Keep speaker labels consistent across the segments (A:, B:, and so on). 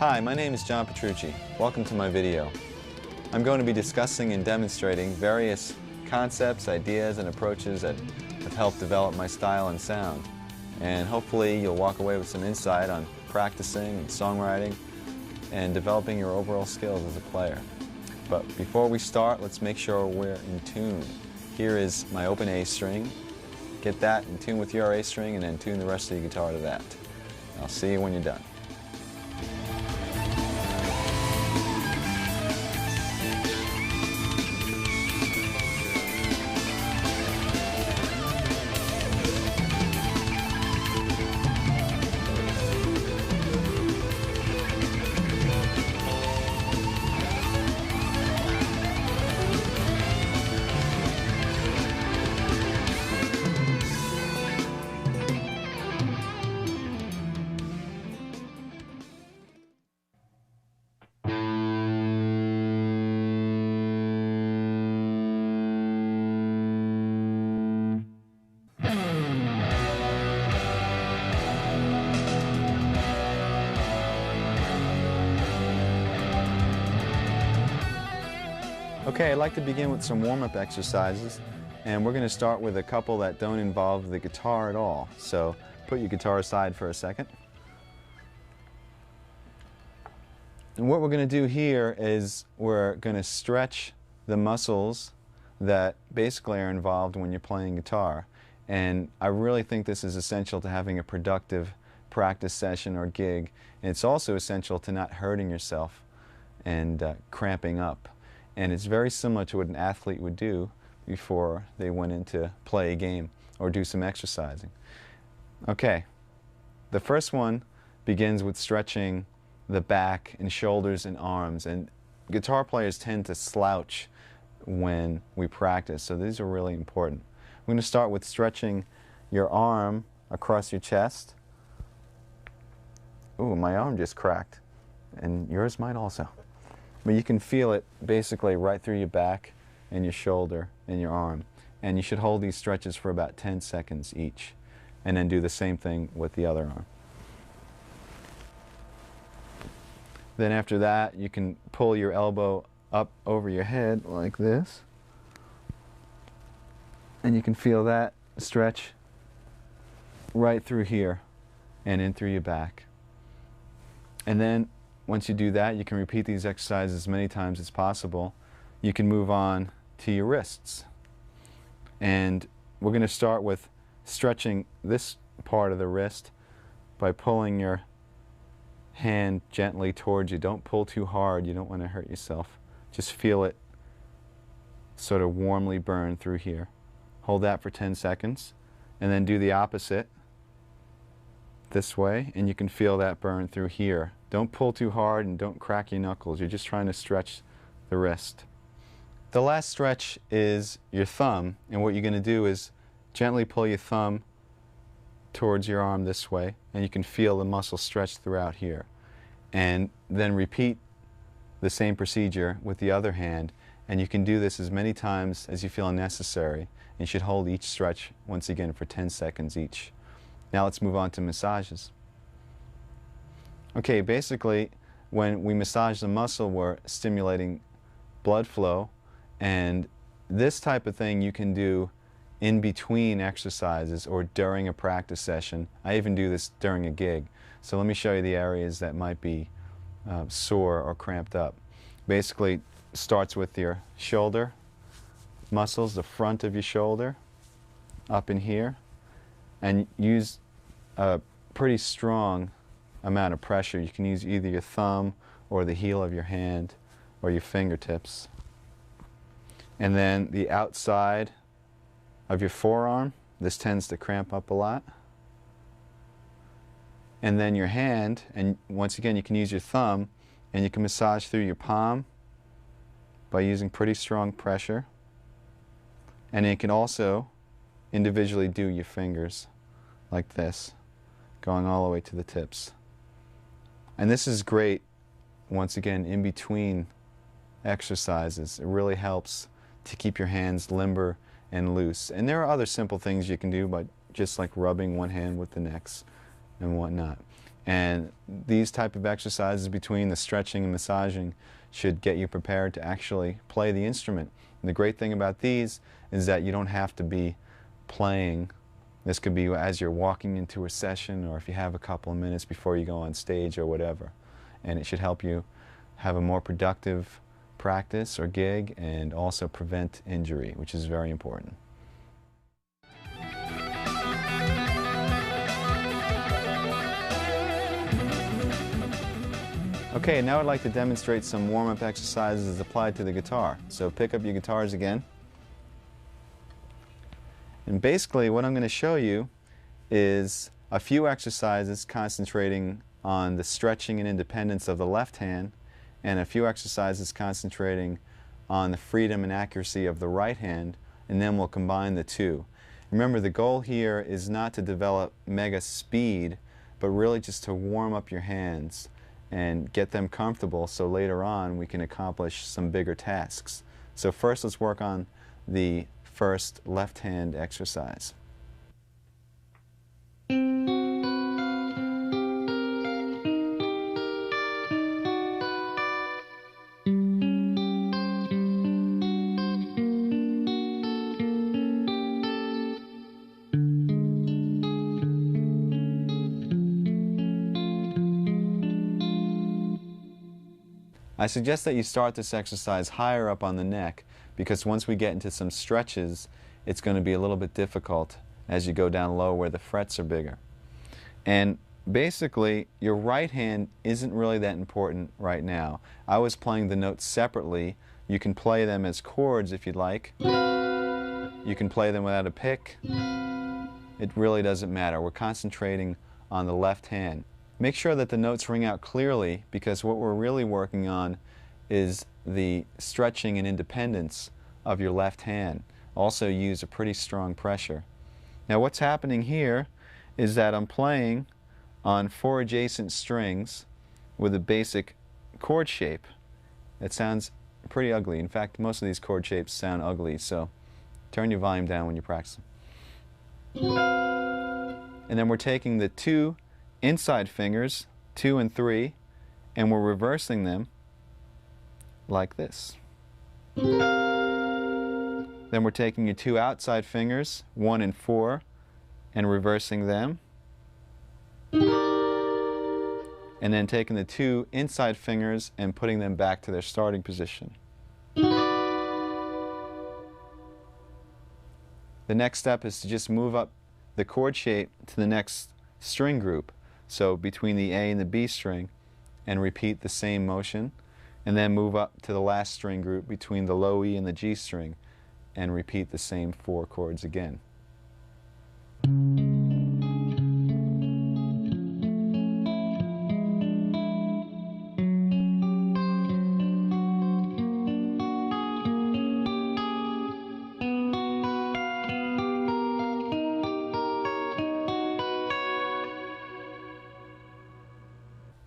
A: Hi, my name is John Petrucci. Welcome to my video. I'm going to be discussing and demonstrating various concepts, ideas, and approaches that have helped develop my style and sound. And hopefully you'll walk away with some insight on practicing and songwriting and developing your overall skills as a player. But before we start, let's make sure we're in tune. Here is my open A string. Get that in tune with your A string and then tune the rest of your guitar to that. I'll see you when you're done. Okay, I'd like to begin with some warm-up exercises, and we're going to start with a couple that don't involve the guitar at all. So put your guitar aside for a second. And what we're going to do here is we're going to stretch the muscles that basically are involved when you're playing guitar. And I really think this is essential to having a productive practice session or gig. And it's also essential to not hurting yourself and cramping up. And it's very similar to what an athlete would do before they went in to play a game or do some exercising. Okay, the first one begins with stretching the back and shoulders and arms. And guitar players tend to slouch when we practice, so these are really important. We're going to start with stretching your arm across your chest. Ooh, my arm just cracked, and yours might also. But you can feel it basically right through your back and your shoulder and your arm. And you should hold these stretches for about 10 seconds each. And then do the same thing with the other arm. Then after that, you can pull your elbow up over your head like this. And you can feel that stretch right through here and in through your back. And then once you do that, you can repeat these exercises as many times as possible. You can move on to your wrists. And we're going to start with stretching this part of the wrist by pulling your hand gently towards you. Don't pull too hard. You don't want to hurt yourself. Just feel it sort of warmly burn through here. Hold that for 10 seconds. And then do the opposite this way, and you can feel that burn through here. Don't pull too hard and don't crack your knuckles. You're just trying to stretch the wrist. The last stretch is your thumb, and what you're going to do is gently pull your thumb towards your arm this way, and you can feel the muscle stretch throughout here. And then repeat the same procedure with the other hand, and you can do this as many times as you feel necessary. And you should hold each stretch once again for 10 seconds each. Now let's move on to massages. Okay, basically when we massage the muscle, we're stimulating blood flow, and this type of thing you can do in between exercises or during a practice session. I even do this during a gig. So let me show you the areas that might be sore or cramped up. Basically starts with your shoulder muscles, the front of your shoulder, up in here, and use a pretty strong amount of pressure. You can use either your thumb or the heel of your hand or your fingertips. And then the outside of your forearm, this tends to cramp up a lot. And then your hand, and once again you can use your thumb, and you can massage through your palm by using pretty strong pressure. And you can also individually do your fingers like this, going all the way to the tips. And this is great, once again, in between exercises. It really helps to keep your hands limber and loose. And there are other simple things you can do, but just like rubbing one hand with the next and whatnot. And these type of exercises between the stretching and massaging should get you prepared to actually play the instrument. And the great thing about these is that you don't have to be playing. This could be as you're walking into a session, or if you have a couple of minutes before you go on stage or whatever. And it should help you have a more productive practice or gig, and also prevent injury, which is very important. Okay, now I'd like to demonstrate some warm-up exercises applied to the guitar. So pick up your guitars again. And basically what I'm going to show you is a few exercises concentrating on the stretching and independence of the left hand, and a few exercises concentrating on the freedom and accuracy of the right hand, and then we'll combine the two. Remember, the goal here is not to develop mega speed, but really just to warm up your hands and get them comfortable so later on we can accomplish some bigger tasks. So first let's work on the first left hand exercise. I suggest that you start this exercise higher up on the neck, because once we get into some stretches, it's going to be a little bit difficult as you go down low where the frets are bigger. And basically, your right hand isn't really that important right now. I was playing the notes separately. You can play them as chords if you'd like. You can play them without a pick. It really doesn't matter. We're concentrating on the left hand. Make sure that the notes ring out clearly, because what we're really working on is the stretching and independence of your left hand. Also use a pretty strong pressure. Now what's happening here is that I'm playing on 4 adjacent strings with a basic chord shape. It sounds pretty ugly. In fact, most of these chord shapes sound ugly, so turn your volume down when you practice. And then we're taking the 2 inside fingers, 2 and 3, and we're reversing them like this. Then we're taking your 2 outside fingers, 1 and 4, and reversing them. And then taking the 2 inside fingers and putting them back to their starting position. The next step is to just move up the chord shape to the next string group. So between the A and the B string, and repeat the same motion, and then move up to the last string group between the low E and the G string, and repeat the same 4 chords again.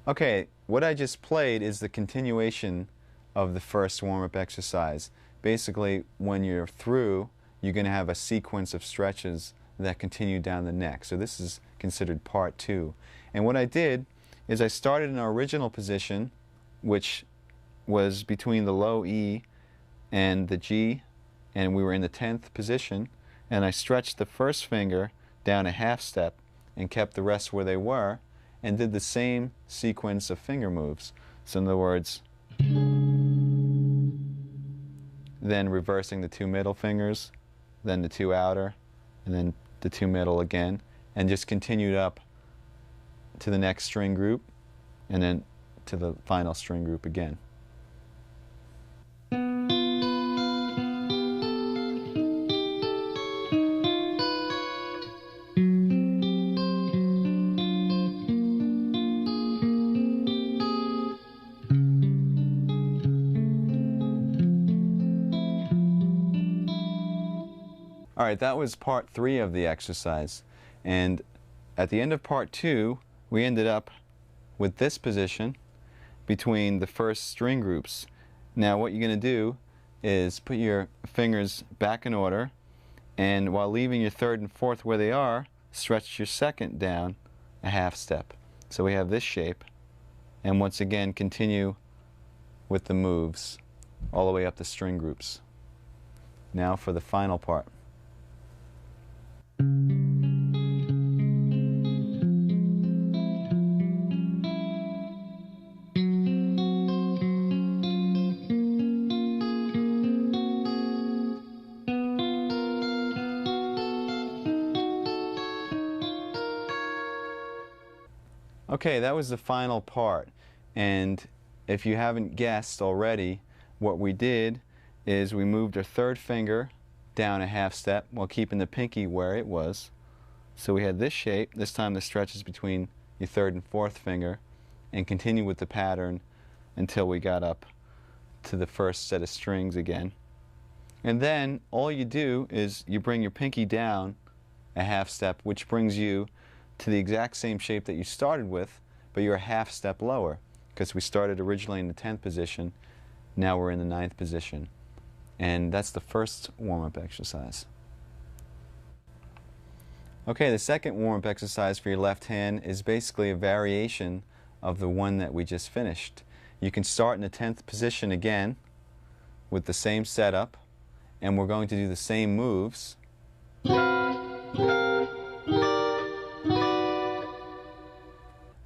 A: Okay, what I just played is the continuation of the first warm-up exercise. Basically, when you're through, you're going to have a sequence of stretches that continue down the neck. So this is considered part 2. And what I did is I started in our original position, which was between the low E and the G, and we were in the 10th position, and I stretched the first finger down a half step and kept the rest where they were, and did the same sequence of finger moves. So in other words, then reversing the 2 middle fingers, then the 2 outer, and then the 2 middle again, and just continued up to the next string group, and then to the final string group again. Alright, that was part 3 of the exercise, and at the end of part 2 we ended up with this position between the first string groups. Now what you're going to do is put your fingers back in order, and while leaving your 3rd and 4th where they are, stretch your 2nd down a half step. So we have this shape, and once again continue with the moves all the way up the string groups. Now for the final part. Okay, that was the final part, and if you haven't guessed already, what we did is we moved our third finger down a half step while keeping the pinky where it was. So we had this shape. This time the stretch is between your third and fourth finger, and continue with the pattern until we got up to the first set of strings again. And then all you do is you bring your pinky down a half step, which brings you to the exact same shape that you started with, but you're a half step lower, because we started originally in the 10th position, now we're in the 9th position. And that's the first warm-up exercise. Okay, the second warm-up exercise for your left hand is basically a variation of the one that we just finished. You can start in the 10th position again with the same setup, and we're going to do the same moves.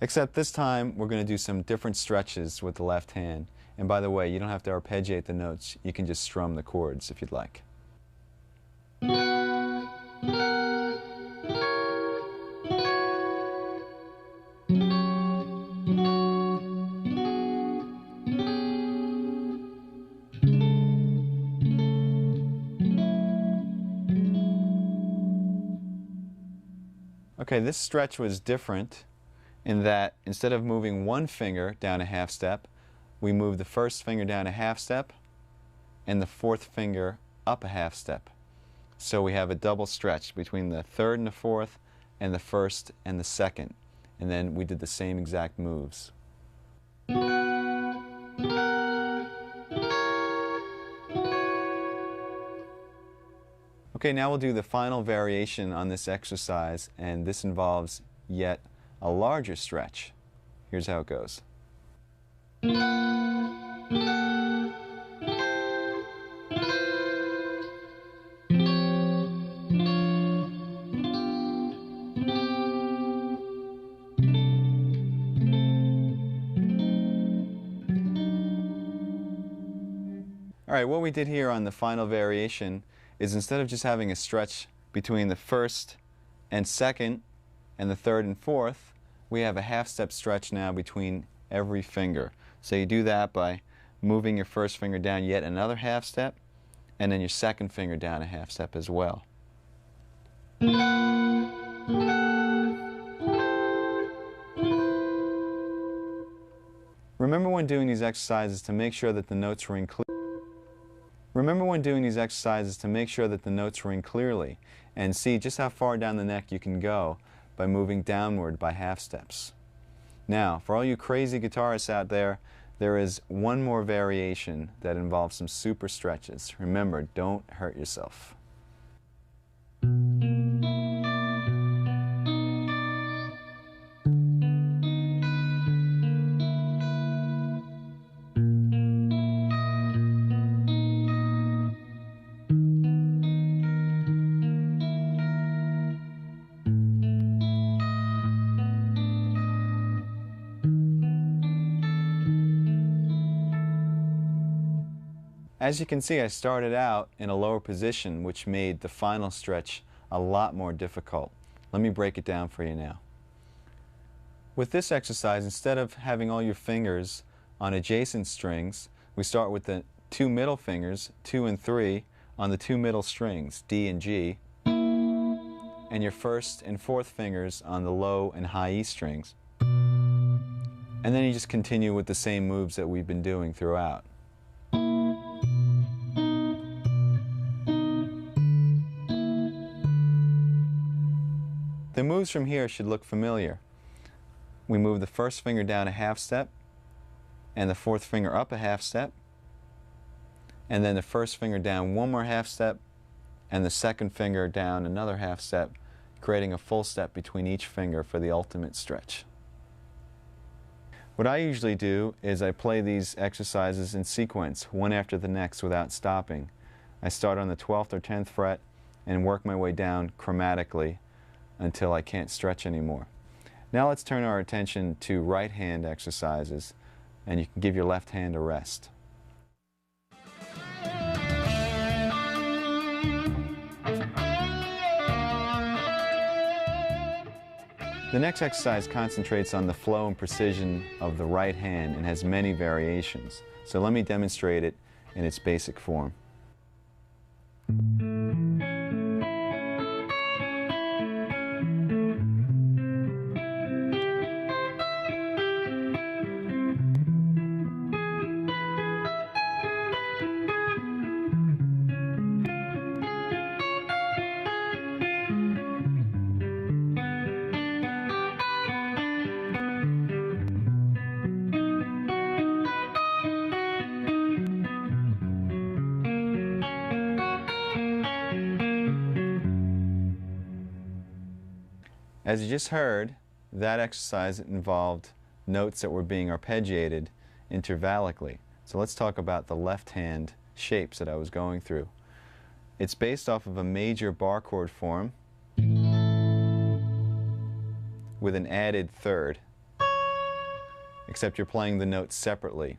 A: Except this time we're going to do some different stretches with the left hand. And by the way, you don't have to arpeggiate the notes, you can just strum the chords if you'd like. Okay, this stretch was different in that instead of moving one finger down a half step, we move the first finger down a half step and the fourth finger up a half step. So we have a double stretch between the third and the fourth and the first and the second. And then we did the same exact moves. Okay, now we'll do the final variation on this exercise, and this involves yet a larger stretch. Here's how it goes. Alright, what we did here on the final variation is instead of just having a stretch between the first and second and the third and fourth, we have a half step stretch now between every finger. So you do that by moving your first finger down yet another half step, and then your second finger down a half step as well. Remember when doing these exercises to make sure that the notes ring clearly. And see just how far down the neck you can go by moving downward by half steps. Now, for all you crazy guitarists out there, there is one more variation that involves some super stretches. Remember, don't hurt yourself. As you can see, I started out in a lower position, which made the final stretch a lot more difficult. Let me break it down for you now. With this exercise, instead of having all your fingers on adjacent strings, we start with the two middle fingers, 2 and 3, on the two middle strings, D and G, and your first and fourth fingers on the low and high E strings. And then you just continue with the same moves that we've been doing throughout. The moves from here should look familiar. We move the first finger down a half step, and the fourth finger up a half step, and then the first finger down one more half step, and the second finger down another half step, creating a full step between each finger for the ultimate stretch. What I usually do is I play these exercises in sequence, one after the next without stopping. I start on the 12th or 10th fret and work my way down chromatically until I can't stretch anymore. Now let's turn our attention to right hand exercises, and you can give your left hand a rest. The next exercise concentrates on the flow and precision of the right hand and has many variations. So let me demonstrate it in its basic form. As you just heard, that exercise involved notes that were being arpeggiated intervallically. So let's talk about the left hand shapes that I was going through. It's based off of a major bar chord form with an added third, except you're playing the notes separately.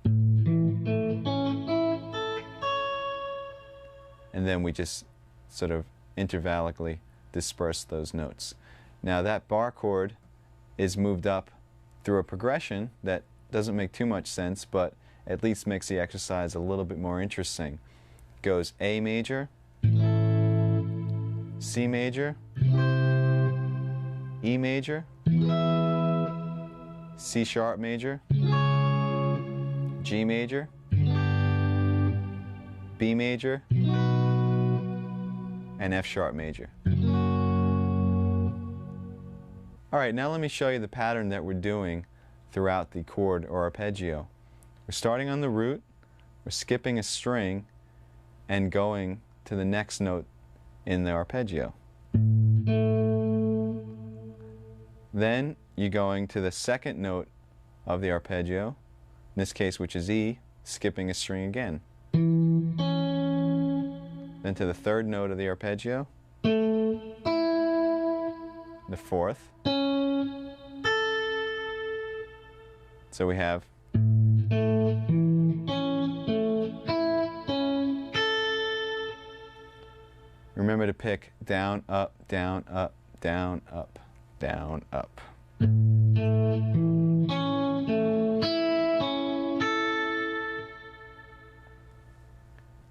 A: And then we just sort of intervallically disperse those notes. Now that bar chord is moved up through a progression that doesn't make too much sense, but at least makes the exercise a little bit more interesting. It goes A major, C major, E major, C sharp major, G major, B major, and F sharp major. All right, now let me show you the pattern that we're doing throughout the chord or arpeggio. We're starting on the root, we're skipping a string, and going to the next note in the arpeggio. Then you're going to the second note of the arpeggio, in this case which is E, skipping a string again. Then to the third note of the arpeggio, the fourth. So we have remember to pick down, up, down, up, down, up, down, up.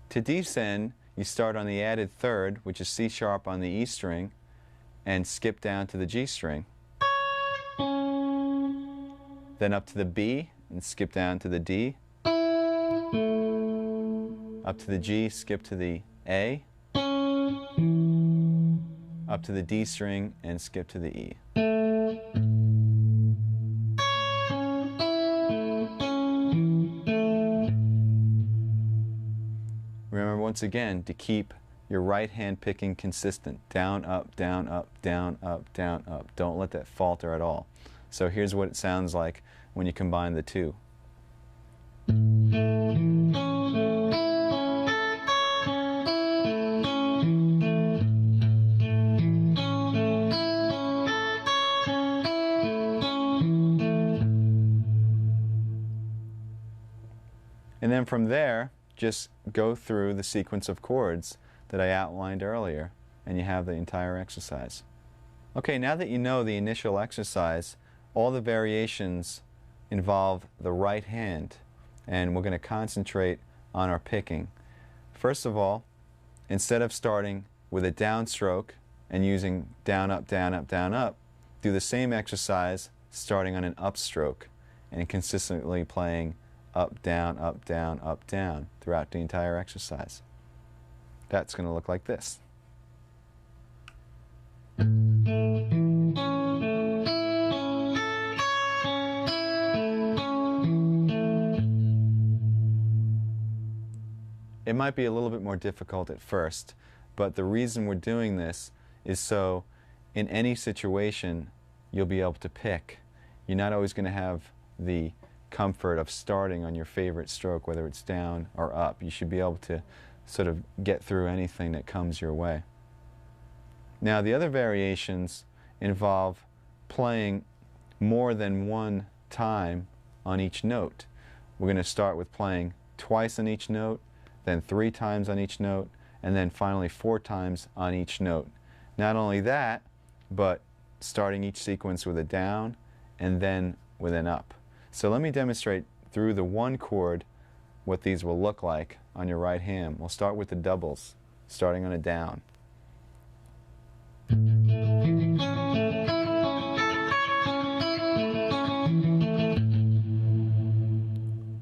A: To descend, you start on the added third, which is C sharp on the E string, and skip down to the G string. Then up to the B and skip down to the D. Up to the G, skip to the A. Up to the D string and skip to the E. Remember once again to keep your right hand picking consistent. Down, up, down, up, down, up, down, up. Don't let that falter at all. So here's what it sounds like when you combine the two. And then from there, just go through the sequence of chords that I outlined earlier, and you have the entire exercise. Okay, now that you know the initial exercise, all the variations involve the right hand, and we're going to concentrate on our picking. First of all, instead of starting with a downstroke and using down, up, down, up, down, up, do the same exercise starting on an upstroke and consistently playing up, down, up, down, up, down throughout the entire exercise. That's going to look like this. It might be a little bit more difficult at first, but the reason we're doing this is so in any situation you'll be able to pick. You're not always going to have the comfort of starting on your favorite stroke, whether it's down or up. You should be able to sort of get through anything that comes your way. Now, the other variations involve playing more than one time on each note. We're going to start with playing twice on each note, then 3 times on each note, and then finally 4 times on each note. Not only that, but starting each sequence with a down and then with an up. So let me demonstrate through the one chord what these will look like on your right hand. We'll start with the doubles, starting on a down.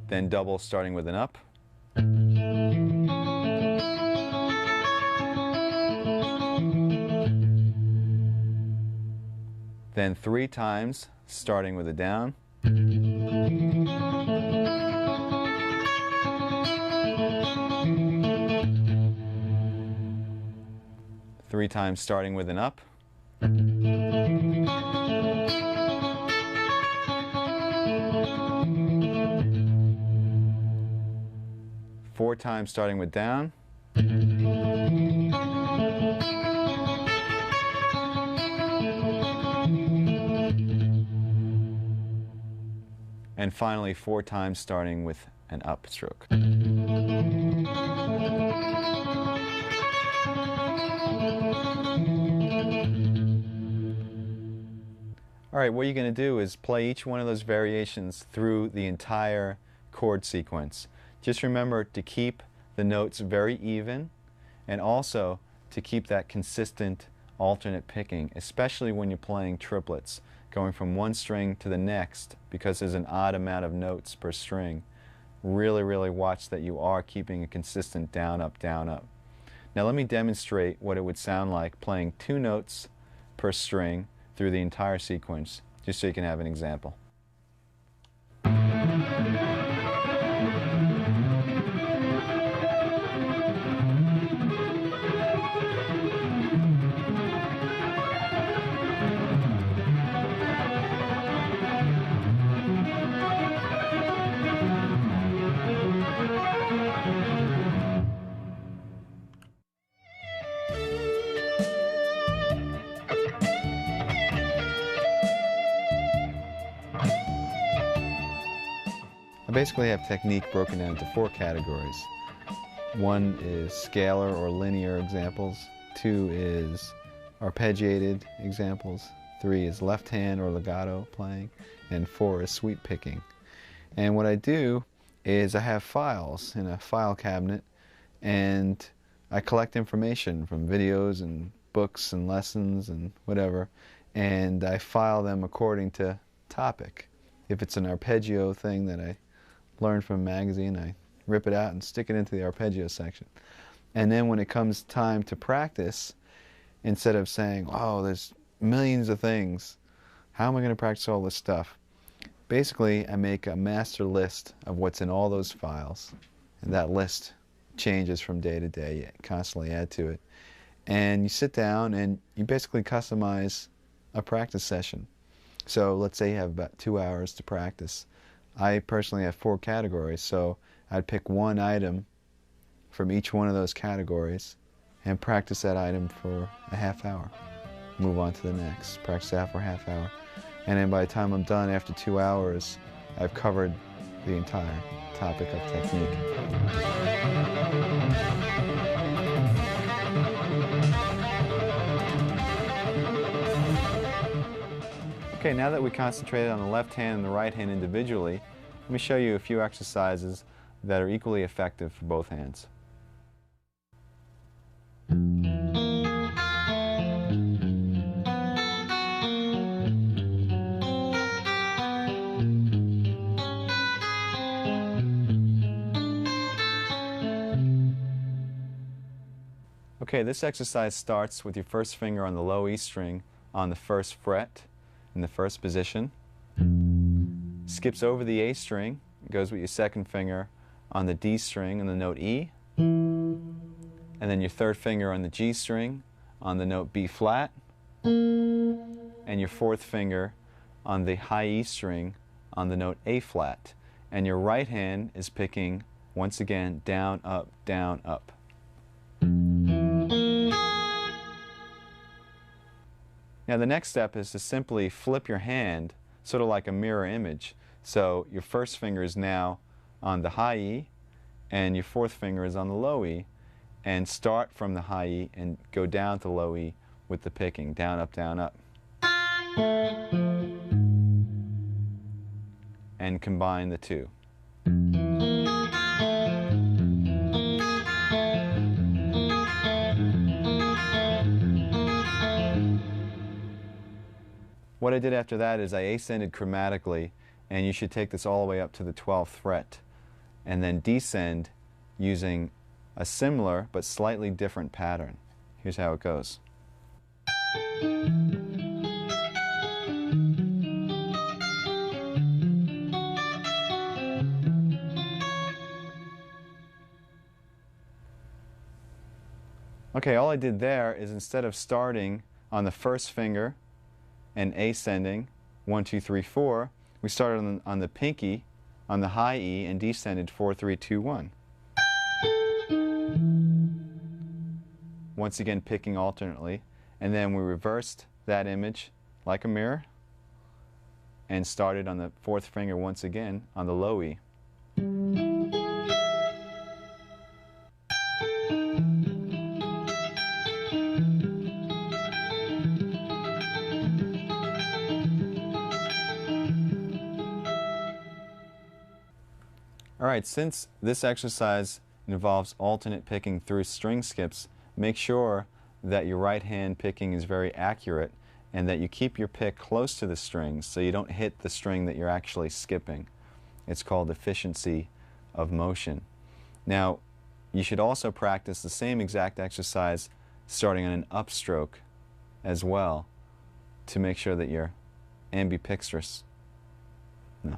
A: Then double starting with an up. Then 3 times starting with a down. Three times starting with an up. Four times starting with down. And finally 4 times starting with an up stroke. Alright, what you're going to do is play each one of those variations through the entire chord sequence. Just remember to keep the notes very even, and also to keep that consistent alternate picking, especially when you're playing triplets, going from one string to the next because there's an odd amount of notes per string. Really watch that you are keeping a consistent down, up, down, up. Now let me demonstrate what it would sound like playing 2 notes per string through the entire sequence, just so you can have an example. I basically have technique broken down into 4 categories. 1 is scalar or linear examples, 2 is arpeggiated examples, 3 is left hand or legato playing, and 4 is sweep picking. And what I do is I have files in a file cabinet, and I collect information from videos and books and lessons and whatever, and I file them according to topic. If it's an arpeggio thing that I learned from a magazine, I rip it out and stick it into the arpeggio section. And then when it comes time to practice, instead of saying, oh, there's millions of things, how am I going to practice all this stuff? Basically, I make a master list of what's in all those files, and that list changes from day to day. You constantly add to it. And you sit down and you basically customize a practice session. So let's say you have about 2 hours to practice. I personally have 4 categories, so I'd pick one item from each one of those categories and practice that item for a half hour. Move on to the next, practice that for a half hour. And then by the time I'm done after 2 hours, I've covered the entire topic of technique. Okay, now that we concentrated on the left hand and the right hand individually, let me show you a few exercises that are equally effective for both hands. Okay, this exercise starts with your first finger on the low E string on the first fret in the first position, skips over the A string, goes with your second finger on the D string on the note E, and then your third finger on the G string on the note B flat, and your fourth finger on the high E string on the note A flat. And your right hand is picking, once again, down, up, down, up. Now the next step is to simply flip your hand, sort of like a mirror image. So your first finger is now on the high E, and your fourth finger is on the low E, and start from the high E and go down to low E with the picking, down, up, down, up. And combine the two. What I did after that is I ascended chromatically, and you should take this all the way up to the 12th fret, and then descend using a similar but slightly different pattern. Here's how it goes. Okay, all I did there is instead of starting on the first finger and ascending 1, 2, 3, 4, we started on the pinky on the high E and descended 4, 3, 2, 1. Once again picking alternately, and then we reversed that image like a mirror and started on the fourth finger once again on the low E. Alright, since this exercise involves alternate picking through string skips, make sure that your right hand picking is very accurate and that you keep your pick close to the strings so you don't hit the string that you're actually skipping. It's called efficiency of motion. Now, you should also practice the same exact exercise starting on an upstroke as well to make sure that you're ambidextrous. No.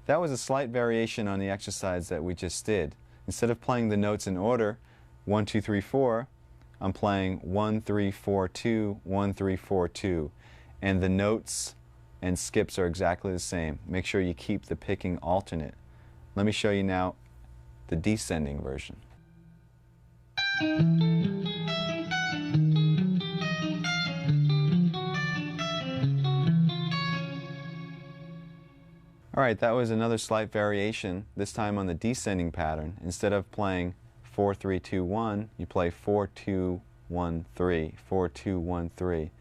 A: That was a slight variation on the exercise that we just did. Instead of playing the notes in order, 1, 2, 3, 4, I'm playing 1, 3, 4, 2, 1, 3, 4, 2. And the notes and skips are exactly the same. Make sure you keep the picking alternate. Let me show you now the descending version. Alright, that was another slight variation, this time on the descending pattern. Instead of playing 4, 3, 2, 1, you play 4, 2, 1, 3, 4, 2, 1, 3,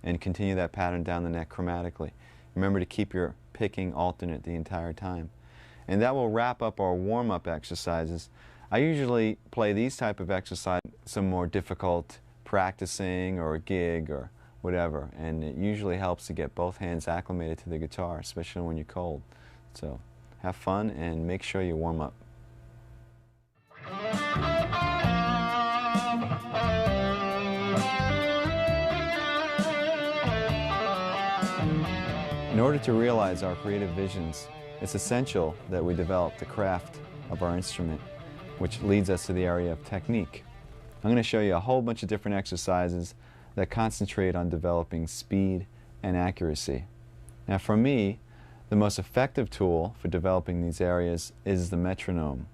A: and continue that pattern down the neck chromatically. Remember to keep your picking alternate the entire time. And that will wrap up our warm-up exercises. I usually play these type of exercises, some more difficult practicing or a gig or whatever, and it usually helps to get both hands acclimated to the guitar, especially when you're cold. So have fun and make sure you warm up. In order to realize our creative visions, it's essential that we develop the craft of our instrument, which leads us to the area of technique. I'm going to show you a whole bunch of different exercises that concentrate on developing speed and accuracy. Now for me, the most effective tool for developing these areas is the metronome.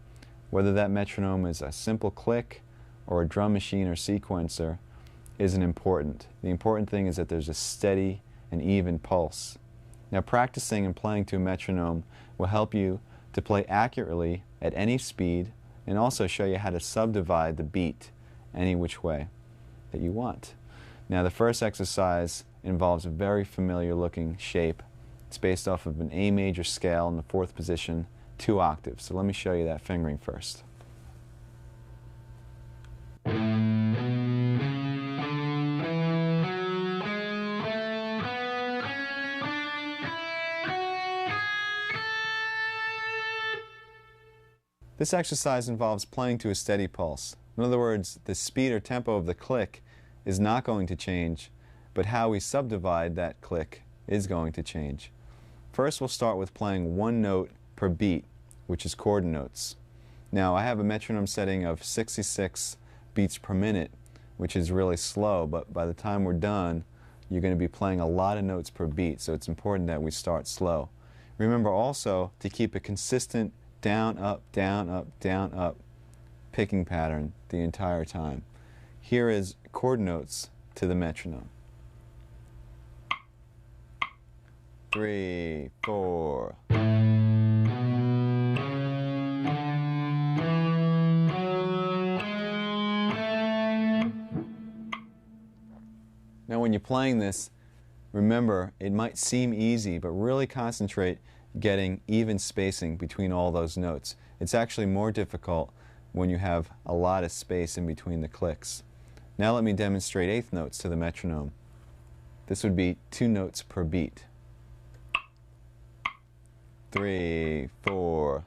A: Whether that metronome is a simple click or a drum machine or sequencer isn't important. The important thing is that there's a steady and even pulse. Now practicing and playing to a metronome will help you to play accurately at any speed and also show you how to subdivide the beat any which way that you want. Now the first exercise involves a very familiar looking shape. It's based off of an A major scale in the 4th position, 2 octaves. So let me show you that fingering first. This exercise involves playing to a steady pulse. In other words, the speed or tempo of the click is not going to change, but how we subdivide that click is going to change. First, we'll start with playing one note per beat, which is chord notes. Now I have a metronome setting of 66 beats per minute, which is really slow, but by the time we're done, you're going to be playing a lot of notes per beat, so it's important that we start slow. Remember also to keep a consistent down, up, down, up, down, up picking pattern the entire time. Here is chord notes to the metronome. 3, 4. Now when you're playing this, remember, it might seem easy, but really concentrate getting even spacing between all those notes. It's actually more difficult when you have a lot of space in between the clicks. Now let me demonstrate eighth notes to the metronome. This would be 2 notes per beat. 3, 4.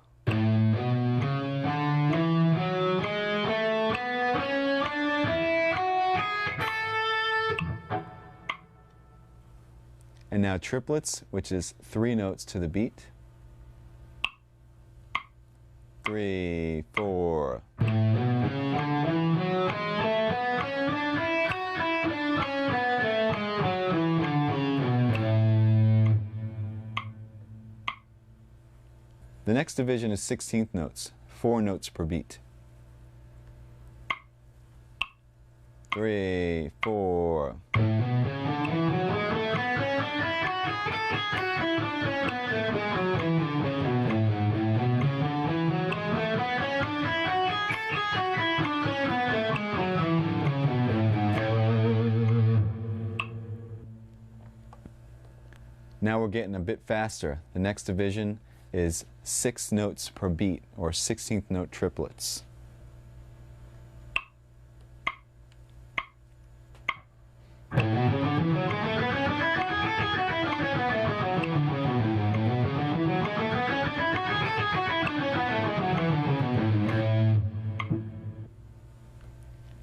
A: And now triplets, which is 3 notes to the beat. 3, 4. The next division is 16th notes, 4 notes per beat. 3, 4. Now we're getting a bit faster. The next division is 6 notes per beat, or 16th note triplets.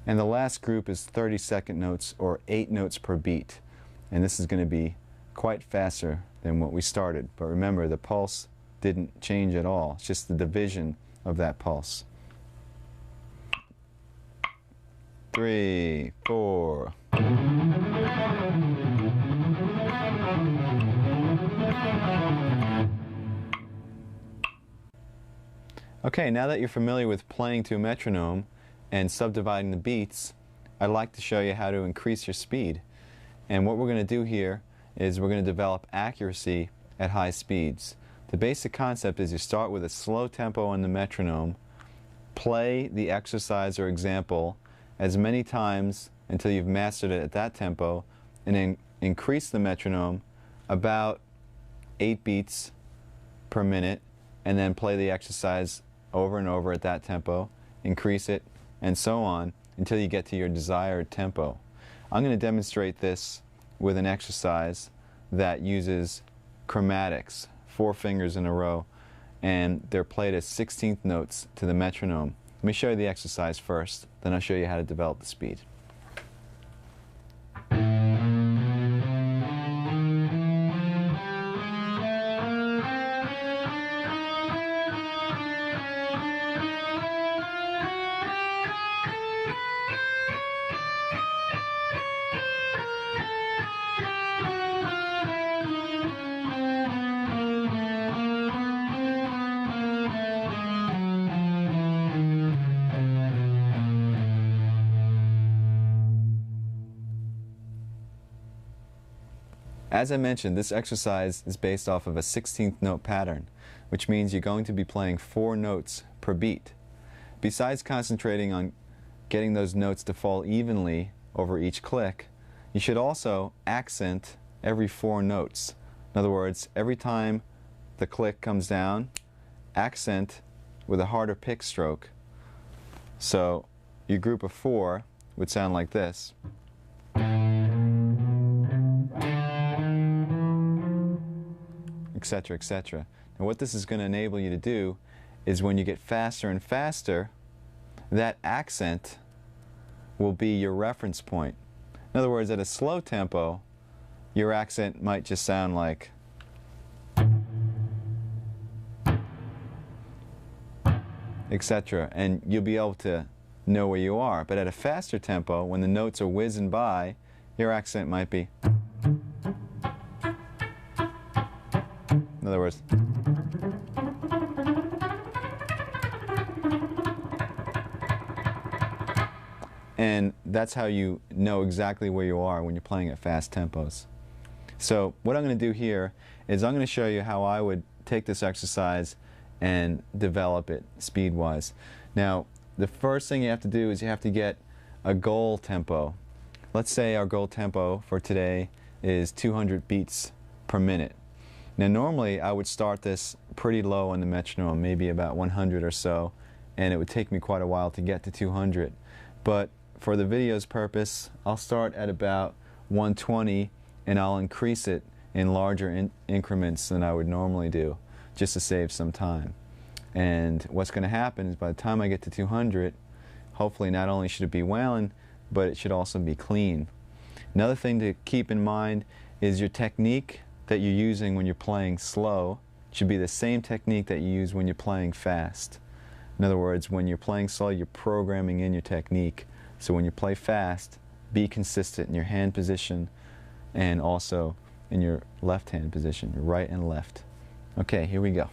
A: And the last group is 32nd notes, or 8 notes per beat. And this is going to be quite faster than what we started. But remember, the pulse didn't change at all. It's just the division of that pulse. 3, 4. Okay, now that you're familiar with playing to a metronome and subdividing the beats, I'd like to show you how to increase your speed. And what we're going to do here is we're going to develop accuracy at high speeds. The basic concept is you start with a slow tempo on the metronome, play the exercise or example as many times until you've mastered it at that tempo, and then increase the metronome about 8 beats per minute, and then play the exercise over and over at that tempo, increase it, and so on until you get to your desired tempo. I'm going to demonstrate this with an exercise that uses chromatics, 4 fingers in a row, and they're played as 16th notes to the metronome. Let me show you the exercise first, then I'll show you how to develop the speed. As I mentioned, this exercise is based off of a 16th note pattern, which means you're going to be playing 4 notes per beat. Besides concentrating on getting those notes to fall evenly over each click, you should also accent every 4 notes. In other words, every time the click comes down, accent with a harder pick stroke. So your group of 4 would sound like this. Etc., etc. And what this is going to enable you to do is when you get faster and faster, that accent will be your reference point. In other words, at a slow tempo, your accent might just sound like, etc. And you'll be able to know where you are. But at a faster tempo, when the notes are whizzing by, your accent might be. In other words. And that's how you know exactly where you are when you're playing at fast tempos. So what I'm going to do here is I'm going to show you how I would take this exercise and develop it speed-wise. Now, the first thing you have to do is you have to get a goal tempo. Let's say our goal tempo for today is 200 beats per minute. Now normally I would start this pretty low on the metronome, maybe about 100 or so, and it would take me quite a while to get to 200. But for the video's purpose, I'll start at about 120 and I'll increase it in larger increments than I would normally do, just to save some time. And what's going to happen is by the time I get to 200, hopefully not only should it be wailing, but it should also be clean. Another thing to keep in mind is your technique that you're using when you're playing slow should be the same technique that you use when you're playing fast. In other words, when you're playing slow, you're programming in your technique. So when you play fast, be consistent in your hand position and also in your left hand position, your right and left. Okay, here we go.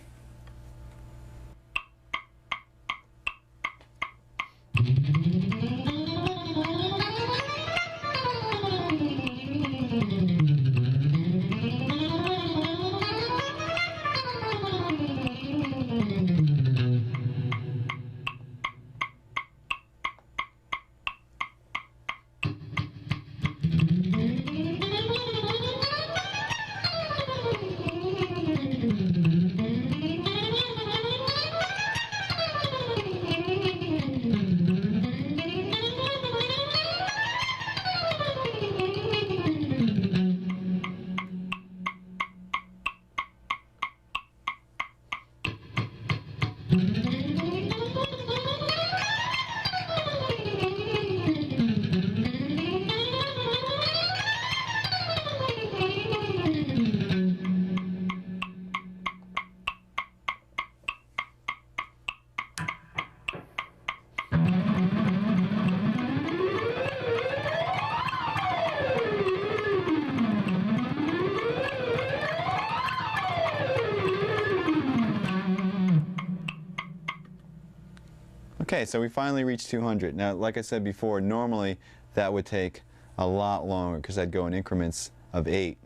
A: Okay, so we finally reached 200. Now, like I said before, normally that would take a lot longer because I'd go in increments of 8.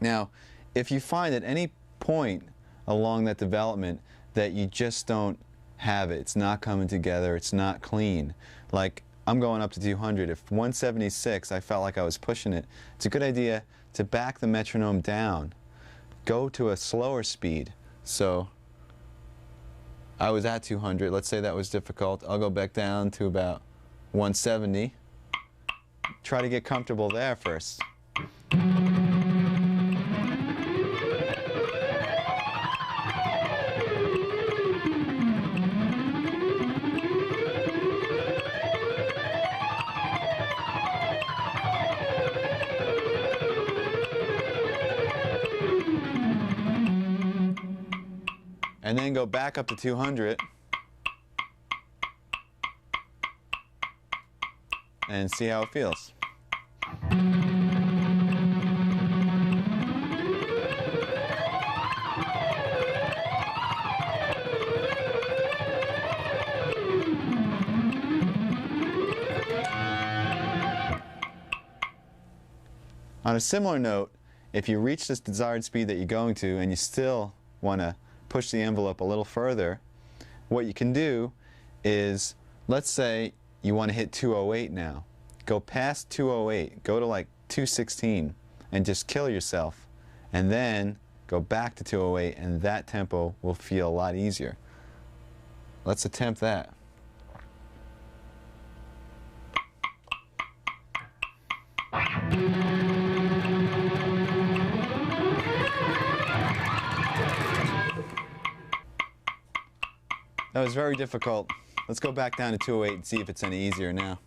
A: Now, if you find at any point along that development that you just don't have it, it's not coming together, it's not clean, like I'm going up to 200. If 176, I felt like I was pushing it, it's a good idea to back the metronome down. Go to a slower speed. So I was at 200, let's say that was difficult, I'll go back down to about 170. Try to get comfortable there first. And then go back up to 200 and see how it feels. On a similar note, if you reach this desired speed that you're going to and you still want to push the envelope a little further, what you can do is, let's say you want to hit 208 now. Go past 208, go to like 216 and just kill yourself, and then go back to 208 and that tempo will feel a lot easier. Let's attempt that. That was very difficult. Let's go back down to 208 and see if it's any easier now.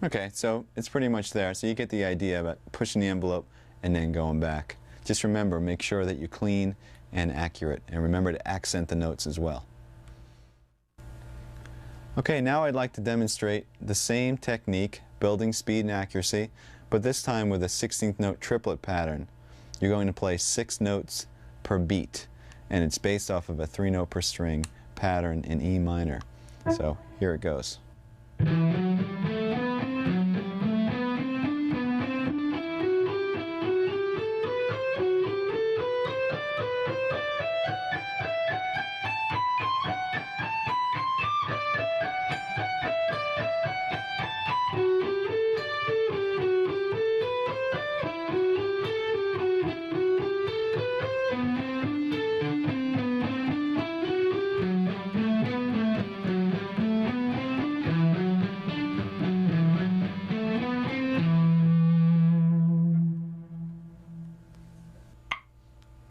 A: Okay, so it's pretty much there. So you get the idea about pushing the envelope and then going back. Just remember, make sure that you're clean and accurate, and remember to accent the notes as well. Okay, now I'd like to demonstrate the same technique, building speed and accuracy, but this time with a 16th note triplet pattern. You're going to play 6 notes per beat, and it's based off of a 3-note per string pattern in E minor. So here it goes.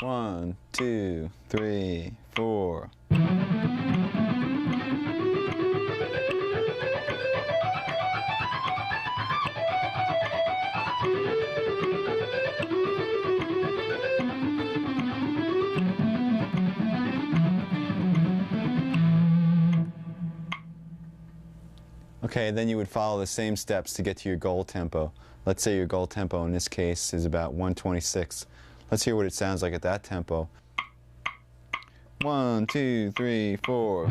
A: One, two, three, four. Okay, then you would follow the same steps to get to your goal tempo. Let's say your goal tempo in this case is about 126. Let's hear what it sounds like at that tempo. 1, 2, 3, 4.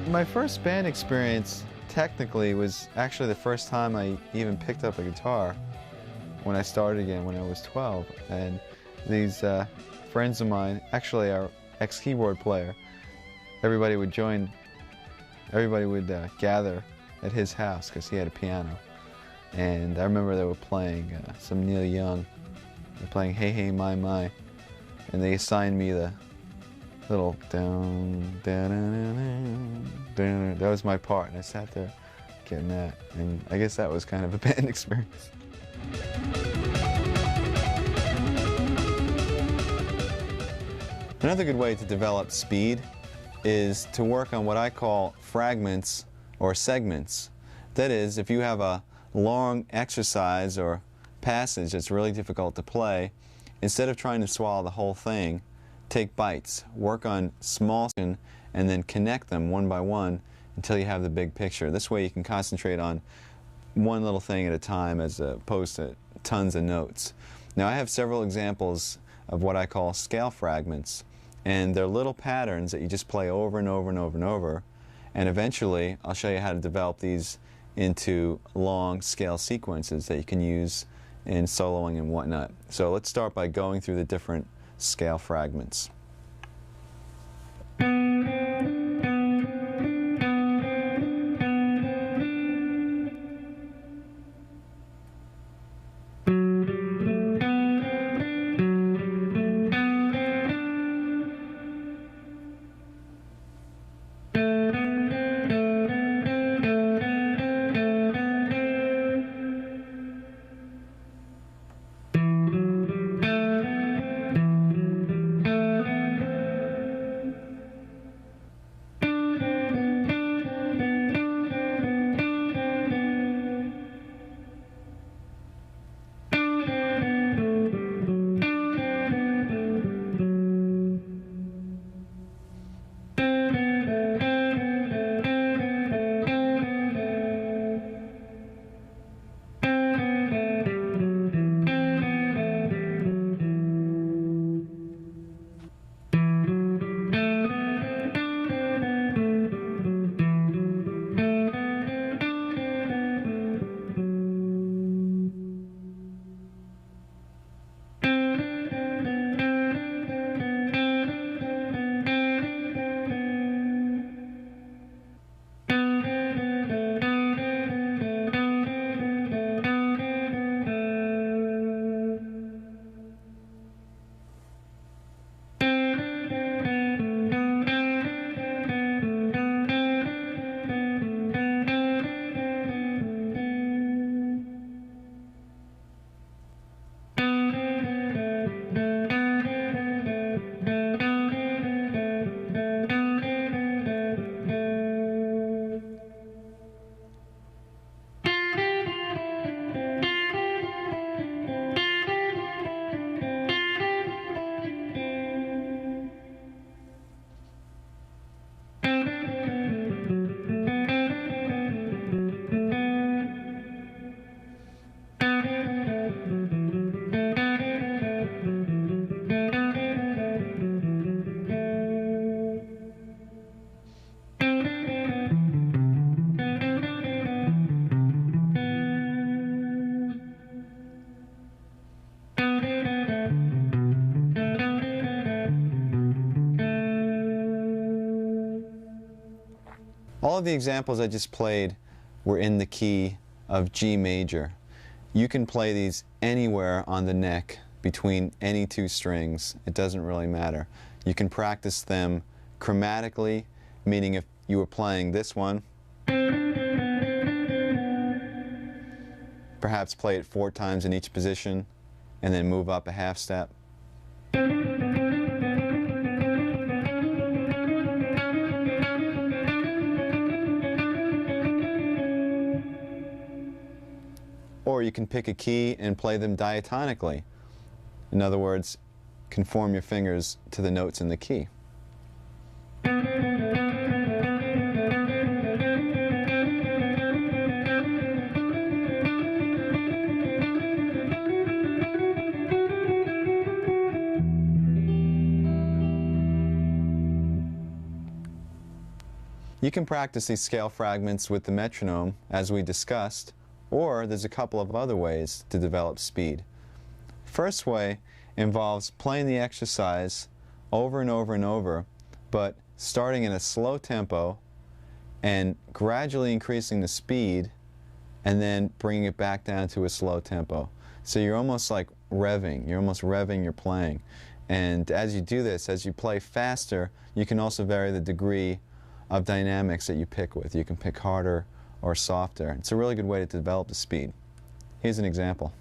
A: My first band experience technically was actually the first time I even picked up a guitar when I started again when I was 12. And these friends of mine, actually our ex-keyboard player, everybody would gather at his house because he had a piano. And I remember they were playing some Neil Young. They were playing Hey Hey My My. And they assigned me the little down, down, down, down. That was my part, and I sat there getting that. And I guess that was kind of a band experience. Another good way to develop speed is to work on what I call fragments or segments. That is, if you have a long exercise or passage that's really difficult to play, instead of trying to swallow the whole thing, take bites, work on small and then connect them one by one until you have the big picture. This way you can concentrate on one little thing at a time as opposed to tons of notes. Now I have several examples of what I call scale fragments, and they're little patterns that you just play over and over and over and over, and eventually I'll show you how to develop these into long scale sequences that you can use in soloing and whatnot. So let's start by going through the different scale fragments. All of the examples I just played were in the key of G major. You can play these anywhere on the neck between any two strings. It doesn't really matter. You can practice them chromatically, meaning if you were playing this one, perhaps play it 4 times in each position and then move up a half step. Or you can pick a key and play them diatonically. In other words, conform your fingers to the notes in the key. You can practice these scale fragments with the metronome, as we discussed, or there's a couple of other ways to develop speed. First way involves playing the exercise over and over and over, but starting in a slow tempo and gradually increasing the speed and then bringing it back down to a slow tempo. So you're almost like revving, you're almost revving your playing. And as you do this, as you play faster, you can also vary the degree of dynamics that you pick with. You can pick harder or softer. It's a really good way to develop the speed. Here's an example.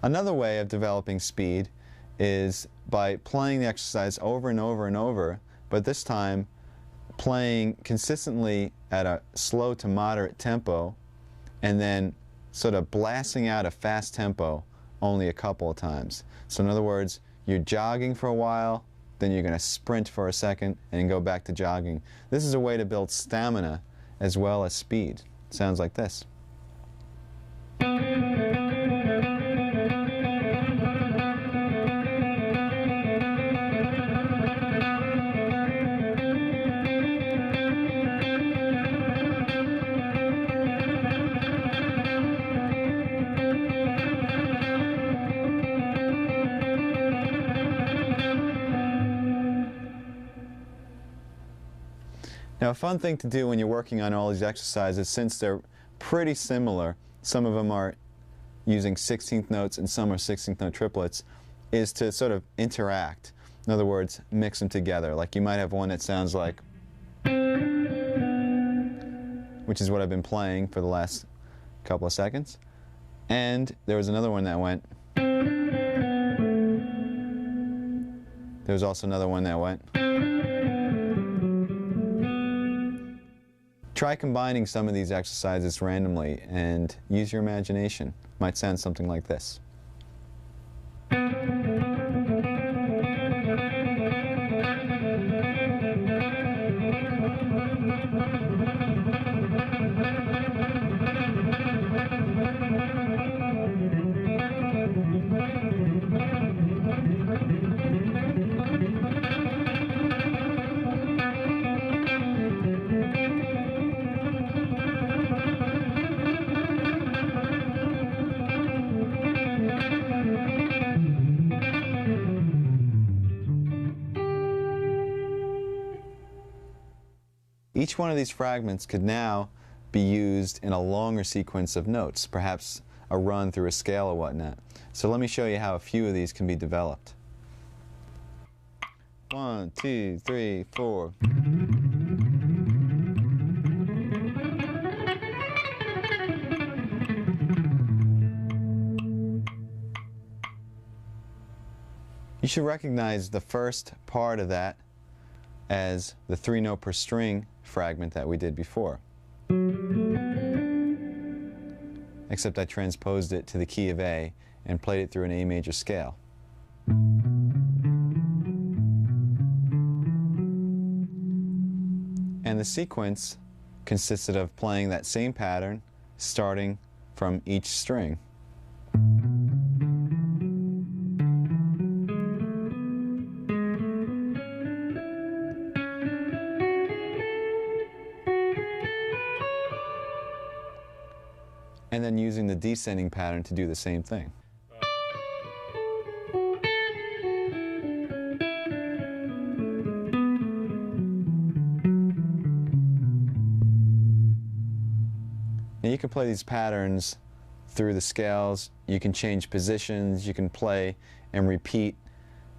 A: Another way of developing speed is by playing the exercise over and over and over, but this time playing consistently at a slow to moderate tempo and then sort of blasting out a fast tempo only a couple of times. So in other words, you're jogging for a while, then you're going to sprint for a second and go back to jogging. This is a way to build stamina as well as speed. It sounds like this. Now, a fun thing to do when you're working on all these exercises, since they're pretty similar, some of them are using 16th notes and some are 16th note triplets, is to sort of interact. In other words, mix them together. Like you might have one that sounds like, which is what I've been playing for the last couple of seconds. And there was another one that went. There was also another one that went. Try combining some of these exercises randomly and use your imagination. It might sound something like this. Each one of these fragments could now be used in a longer sequence of notes, perhaps a run through a scale or whatnot. So let me show you how a few of these can be developed. 1, 2, 3, 4. You should recognize the first part of that as the 3-note per string fragment that we did before. Except I transposed it to the key of A and played it through an A major scale. And the sequence consisted of playing that same pattern starting from each string. And then using the descending pattern to do the same thing. Now you can play these patterns through the scales, you can change positions, you can play and repeat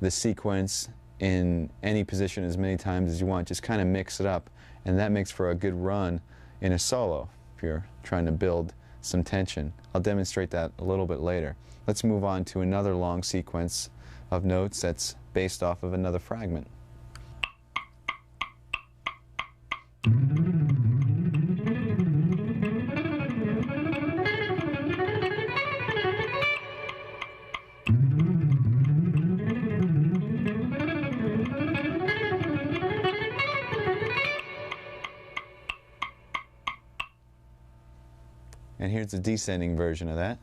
A: the sequence in any position as many times as you want. Just kind of mix it up, and that makes for a good run in a solo if you're trying to build some tension. I'll demonstrate that a little bit later. Let's move on to another long sequence of notes that's based off of another fragment. And here's the descending version of that.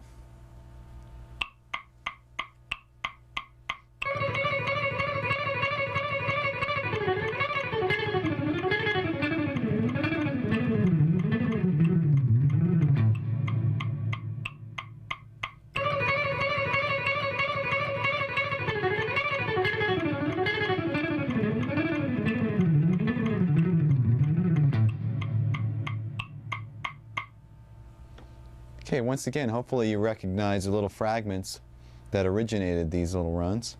A: Okay, once again, hopefully you recognize the little fragments that originated these little runs.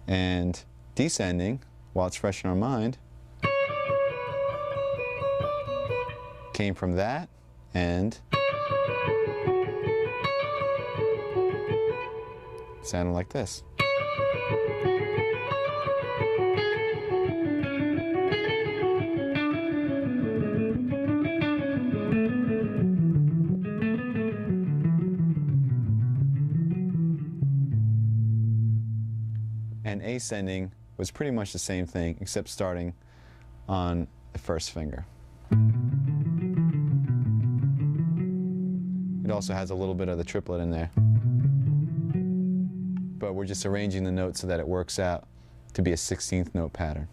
A: And descending, while it's fresh in our mind, came from that and sounded like this. And ascending was pretty much the same thing, except starting on the first finger. It also has a little bit of the triplet in there. But we're just arranging the notes so that it works out to be a 16th note pattern.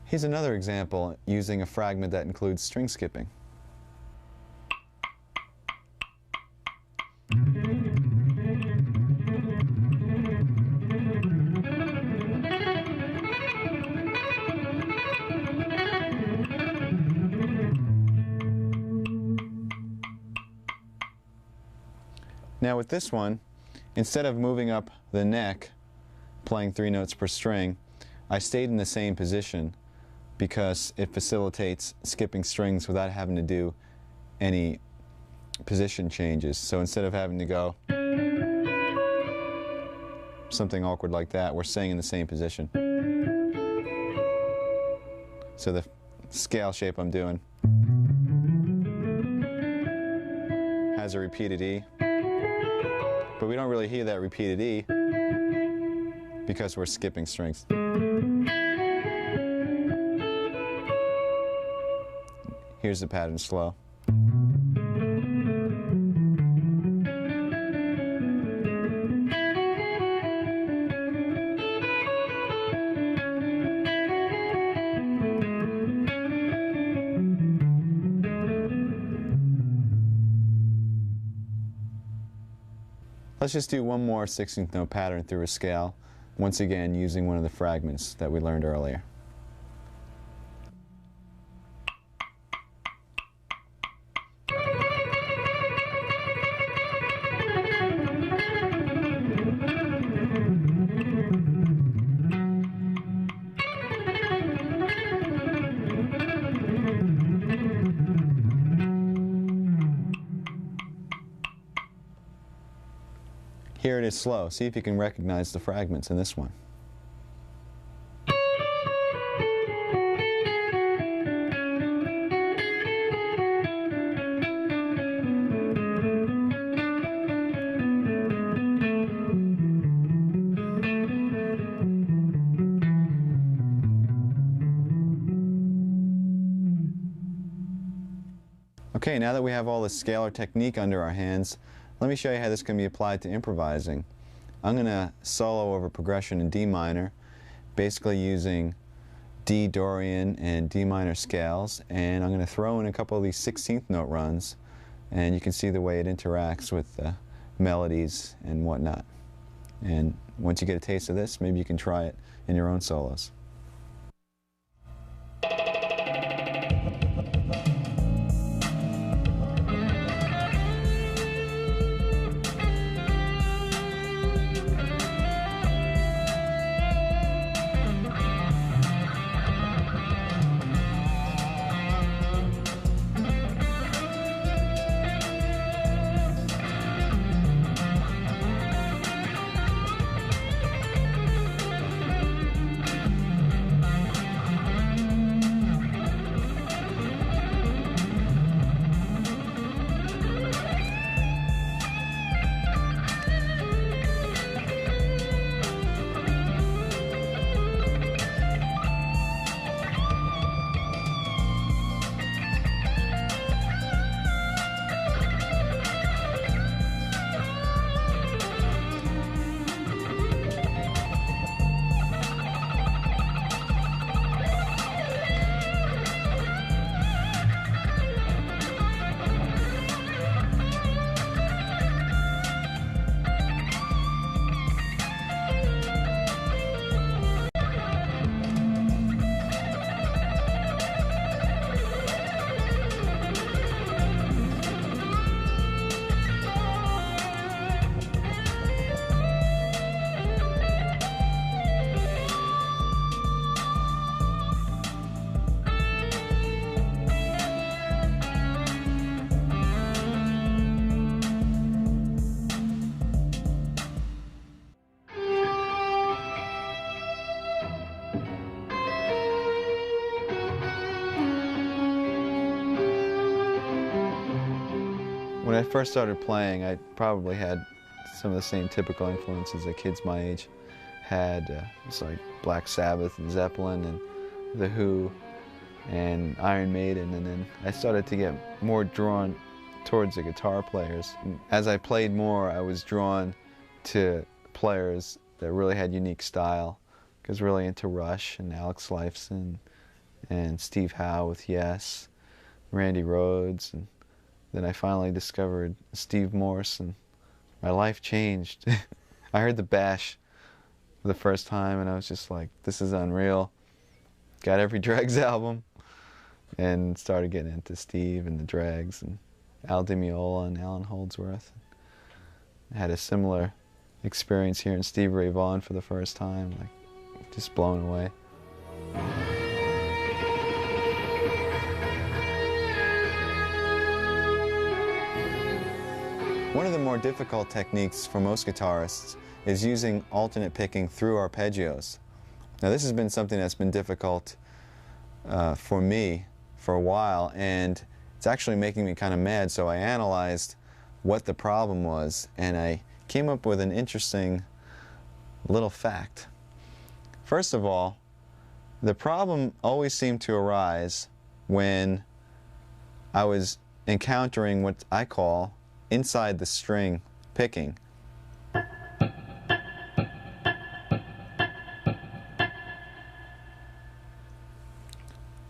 A: Here's another example using a fragment that includes string skipping. Now with this one, instead of moving up the neck, playing 3 notes per string, I stayed in the same position because it facilitates skipping strings without having to do any position changes. So instead of having to go something awkward like that, we're staying in the same position. So the scale shape I'm doing has a repeated E, but we don't really hear that repeated E because we're skipping strings. Here's the pattern slow. Let's just do one more 16th note pattern through a scale, once again using one of the fragments that we learned earlier. Here it is slow. See if you can recognize the fragments in this one. Okay, now that we have all the scalar technique under our hands, let me show you how this can be applied to improvising. I'm going to solo over progression in D minor, basically using D, Dorian, and D minor scales, and I'm going to throw in a couple of these 16th note runs, and you can see the way it interacts with the melodies and whatnot. And once you get a taste of this, maybe you can try it in your own solos. When I first started playing, I probably had some of the same typical influences that kids my age had. It's like Black Sabbath and Zeppelin and The Who and Iron Maiden, and then I started to get more drawn towards the guitar players. And as I played more, I was drawn to players that really had unique style. I was really into Rush and Alex Lifeson and Steve Howe with Yes, Randy Rhoads, and then I finally discovered Steve Morse, and my life changed. I heard the Bash for the first time, and I was just like, this is unreal. Got every Dregs album, and started getting into Steve and the Dregs, and Al Di Meola and Alan Holdsworth. I had a similar experience hearing Stevie Ray Vaughan for the first time, like just blown away. One of the more difficult techniques for most guitarists is using alternate picking through arpeggios. Now this has been something that's been difficult for me for a while, and it's actually making me kind of mad, so I analyzed what the problem was, and I came up with an interesting little fact. First of all, the problem always seemed to arise when I was encountering what I call inside the string picking. Now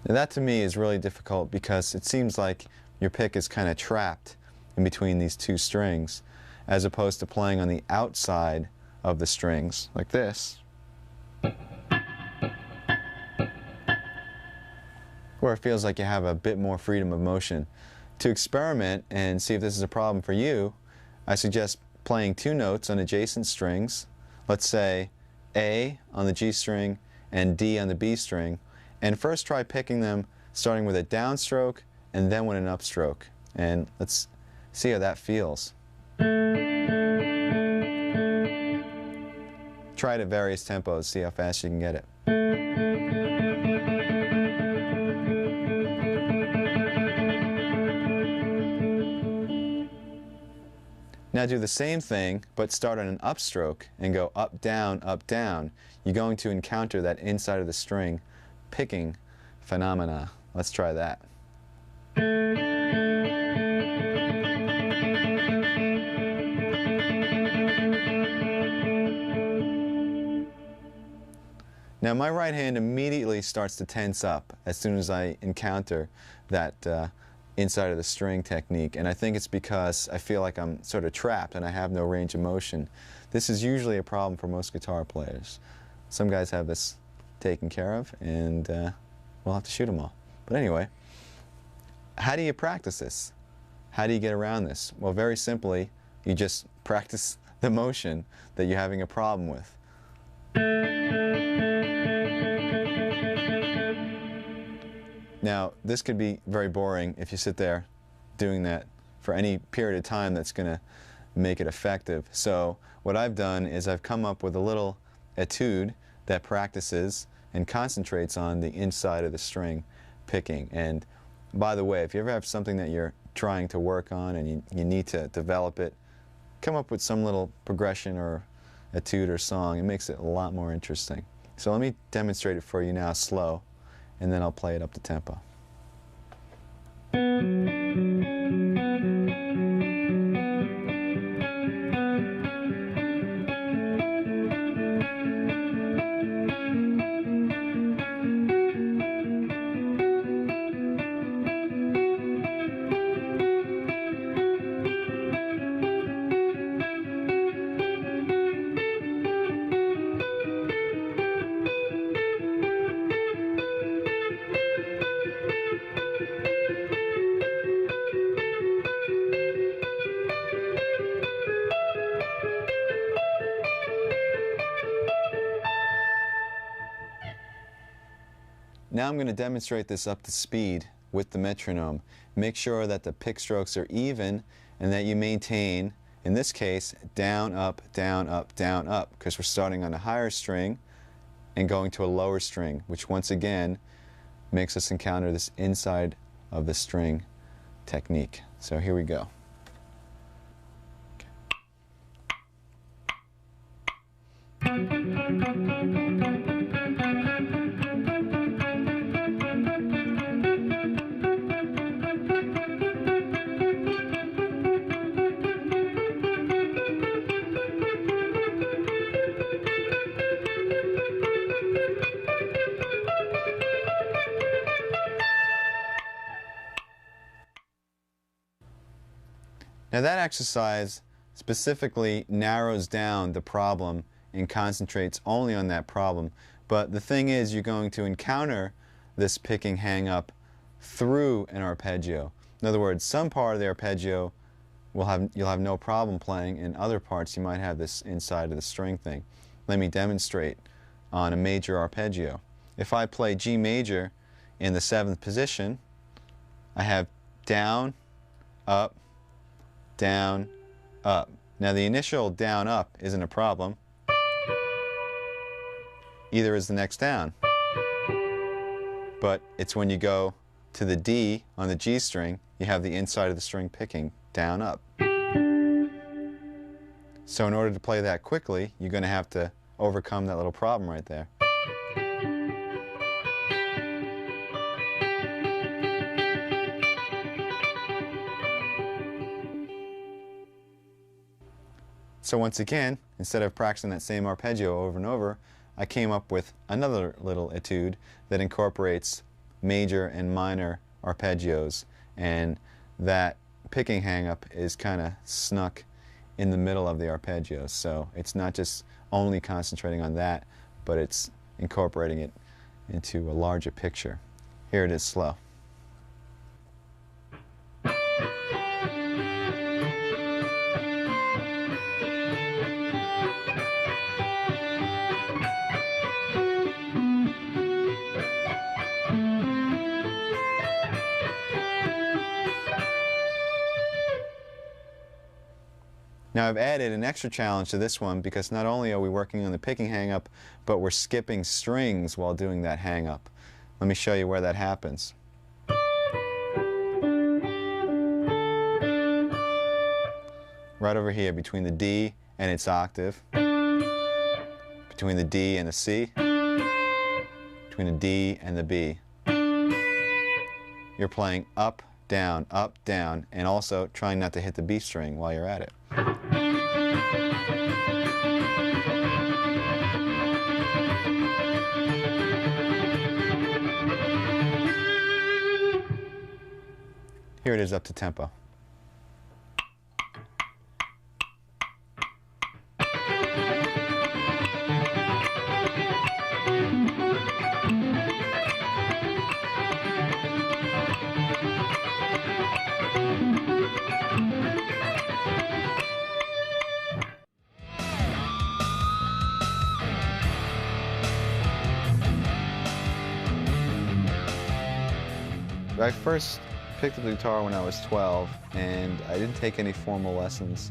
A: that to me is really difficult because it seems like your pick is kind of trapped in between these two strings, as opposed to playing on the outside of the strings like this, where it feels like you have a bit more freedom of motion. To experiment and see if this is a problem for you, I suggest playing two notes on adjacent strings, let's say A on the G string and D on the B string, and first try picking them starting with a downstroke and then with an upstroke. And let's see how that feels. Try it at various tempos, see how fast you can get it. Now do the same thing, but start on an upstroke and go up, down, up, down. You're going to encounter that inside of the string picking phenomena. Let's try that. Now my right hand immediately starts to tense up as soon as I encounter that inside of the string technique, and I think it's because I feel like I'm sort of trapped and I have no range of motion. This is usually a problem for most guitar players. Some guys have this taken care of, and we'll have to shoot them all. But anyway, how do you practice this? How do you get around this? Well, very simply, you just practice the motion that you're having a problem with. Now, this could be very boring if you sit there doing that for any period of time that's going to make it effective. So what I've done is I've come up with a little etude that practices and concentrates on the inside of the string picking. And by the way, if you ever have something that you're trying to work on and you need to develop it, come up with some little progression or etude or song. It makes it a lot more interesting. So let me demonstrate it for you now slow, and then I'll play it up to tempo. Now I'm going to demonstrate this up to speed with the metronome. Make sure that the pick strokes are even and that you maintain, in this case, down, up, down, up, down, up, because we're starting on a higher string and going to a lower string, which once again makes us encounter this inside of the string technique. So here we go. Now that exercise specifically narrows down the problem and concentrates only on that problem. But the thing is, you're going to encounter this picking hang-up through an arpeggio. In other words, some part of the arpeggio you'll have no problem playing, and other parts you might have this inside of the string thing. Let me demonstrate on a major arpeggio. If I play G major in the 7th position, I have down, up, down, up. Now the initial down, up isn't a problem. Either is the next down. But it's when you go to the D on the G string, you have the inside of the string picking down, up. So in order to play that quickly, you're going to have to overcome that little problem right there. So once again, instead of practicing that same arpeggio over and over, I came up with another little etude that incorporates major and minor arpeggios, and that picking hang-up is kind of snuck in the middle of the arpeggios. So it's not just only concentrating on that, but it's incorporating it into a larger picture. Here it is slow. Now I've added an extra challenge to this one because not only are we working on the picking hang-up, but we're skipping strings while doing that hang-up. Let me show you where that happens. Right over here between the D and its octave, between the D and the C, between the D and the B. You're playing up, down, and also trying not to hit the B string while you're at it. Here it is up to tempo. I first picked up the guitar when I was 12, and I didn't take any formal lessons.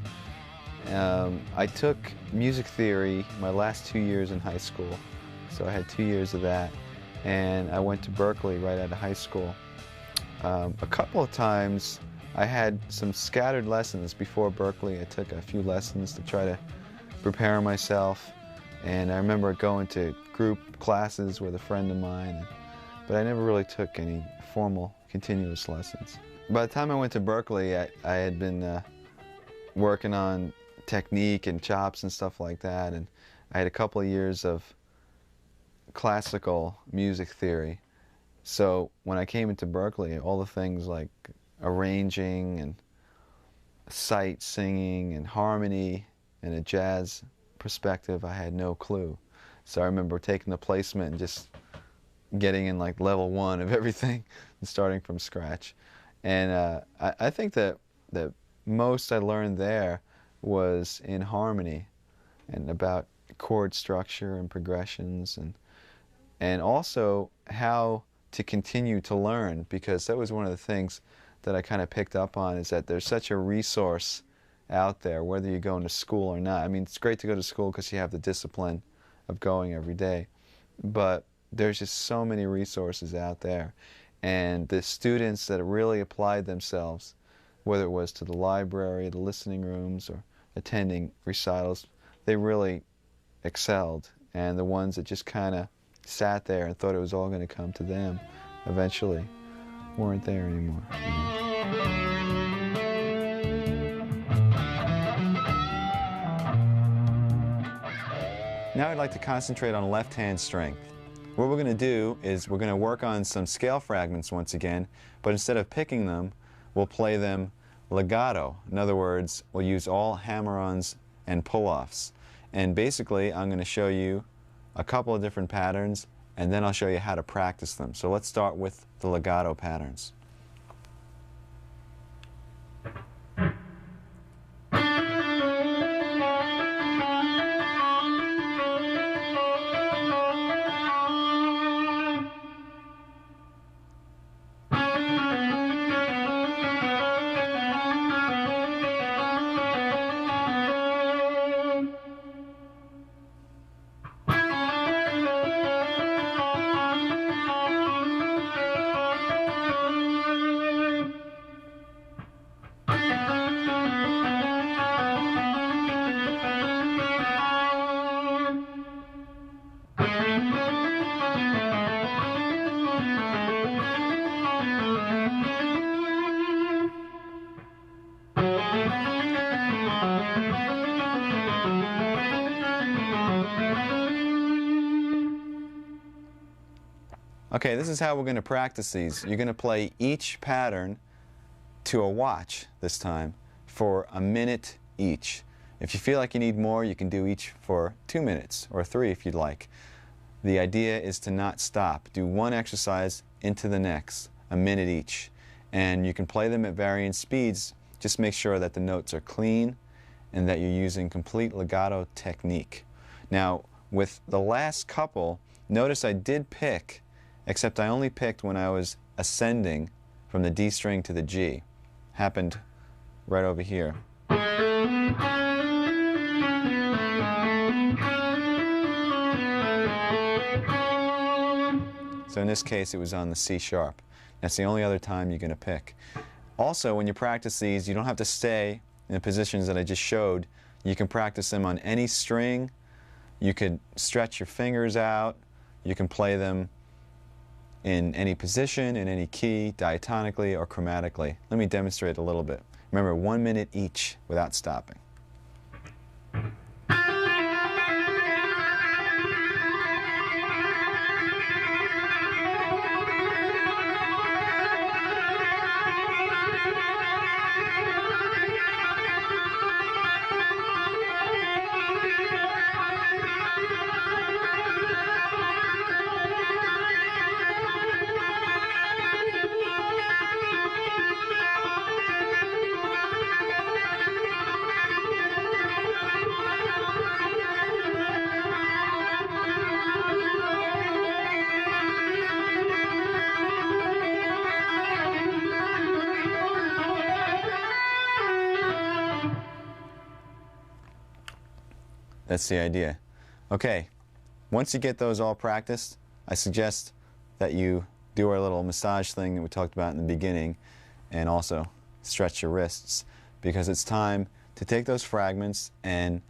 A: I took music theory my last 2 years in high school, so I had 2 years of that, and I went to Berkeley right out of high school. A couple of times I had some scattered lessons before Berkeley. I took a few lessons to try to prepare myself, and I remember going to group classes with a friend of mine, but I never really took any formal continuous lessons. By the time I went to Berkeley, I had been working on technique and chops and stuff like that, and I had a couple of years of classical music theory. So when I came into Berkeley, all the things like arranging and sight singing and harmony and a jazz perspective, I had no clue. So I remember taking the placement and just getting in like level 1 of everything and starting from scratch. And I think that the most I learned there was in harmony and about chord structure and progressions, and also how to continue to learn, because that was one of the things that I kind of picked up on, is that there's such a resource out there, whether you're going to school or not. I mean, it's great to go to school because you have the discipline of going every day, but there's just so many resources out there. And the students that really applied themselves, whether it was to the library, the listening rooms, or attending recitals, they really excelled. And the ones that just kind of sat there and thought it was all going to come to them eventually weren't there anymore. Now I'd like to concentrate on left-hand strength. What we're going to do is we're going to work on some scale fragments once again, but instead of picking them, we'll play them legato. In other words, we'll use all hammer-ons and pull-offs. And basically, I'm going to show you a couple of different patterns, and then I'll show you how to practice them. So let's start with the legato patterns. Okay, this is how we're going to practice these. You're going to play each pattern to a watch this time for a minute each. If you feel like you need more, you can do each for 2 minutes or 3 if you'd like. The idea is to not stop. Do one exercise into the next, a minute each. And you can play them at varying speeds. Just make sure that the notes are clean and that you're using complete legato technique. Now, with the last couple, notice I did pick, except I only picked when I was ascending from the D string to the G. Happened right over here. So in this case, it was on the C sharp. That's the only other time you're going to pick. Also, when you practice these, you don't have to stay in the positions that I just showed. You can practice them on any string. You could stretch your fingers out. You can play them in any position, in any key, diatonically or chromatically. Let me demonstrate a little bit. Remember, 1 minute each without stopping. That's the idea. Okay, once you get those all practiced, I suggest that you do our little massage thing that we talked about in the beginning, and also stretch your wrists, because it's time to take those fragments and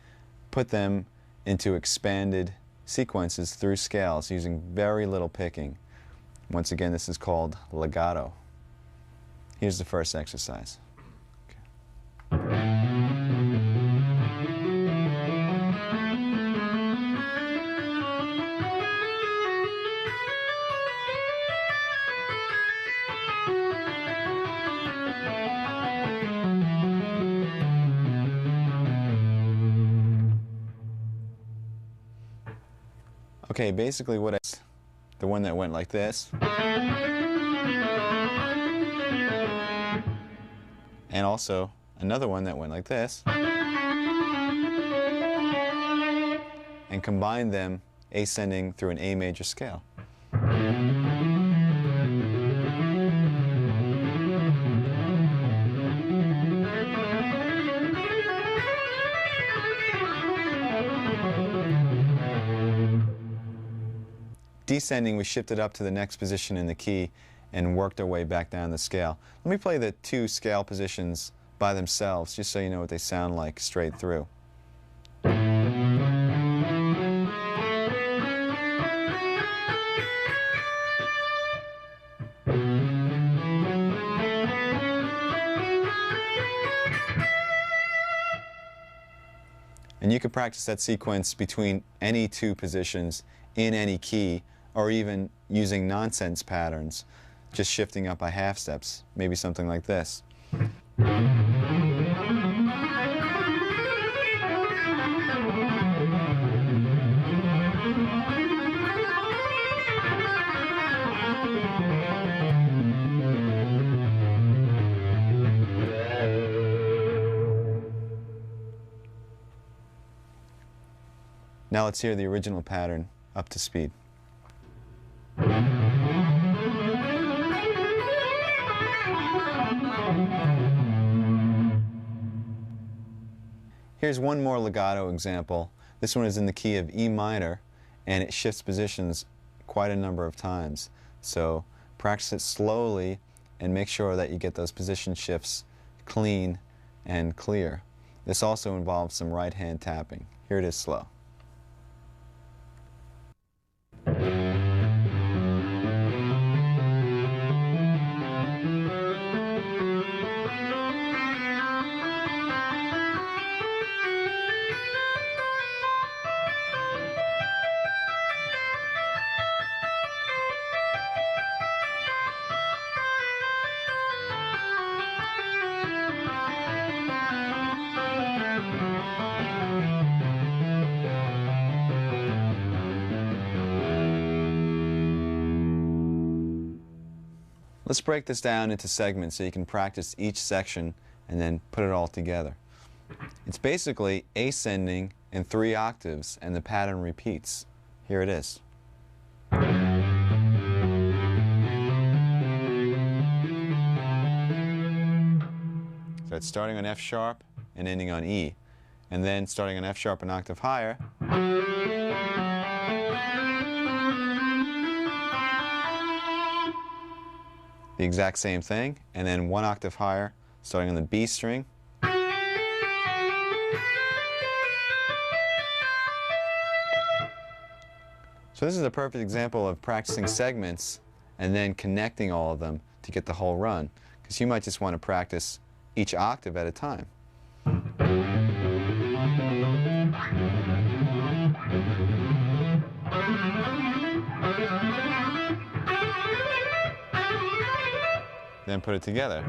A: put them into expanded sequences through scales using very little picking. Once again, this is called legato. Here's the first exercise. Okay, basically what the one that went like this, and also another one that went like this, and combine them ascending through an A major scale. Descending, we shifted up to the next position in the key and worked our way back down the scale. Let me play the two scale positions by themselves, just so you know what they sound like straight through. And you can practice that sequence between any two positions in any key, or even using nonsense patterns, just shifting up by half steps, maybe something like this. Now let's hear the original pattern up to speed. Here's one more legato example. This one is in the key of E minor, and it shifts positions quite a number of times. So practice it slowly and make sure that you get those position shifts clean and clear. This also involves some right hand tapping. Here it is slow. Let's break this down into segments so you can practice each section and then put it all together. It's basically ascending in 3 octaves, and the pattern repeats. Here it is. So it's starting on F sharp and ending on E, and then starting on F sharp an octave higher, the exact same thing, and then 1 octave higher, starting on the B string. So this is a perfect example of practicing segments and then connecting all of them to get the whole run, because you might just want to practice each octave at a time. Then put it together.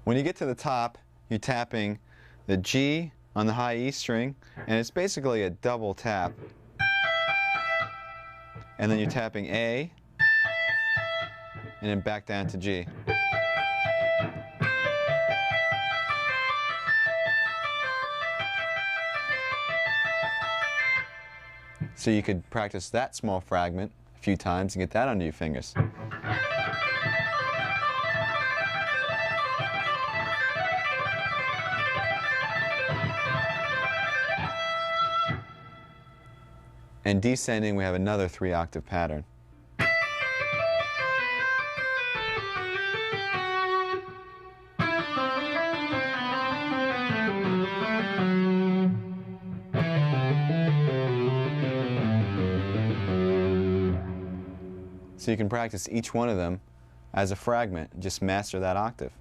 A: When you get to the top, you're tapping the G on the high E string, and it's basically a double tap. And then you're tapping A, and then back down to G. So you could practice that small fragment a few times and get that under your fingers. And descending, we have another 3-octave pattern. So you can practice each one of them as a fragment, just master that octave.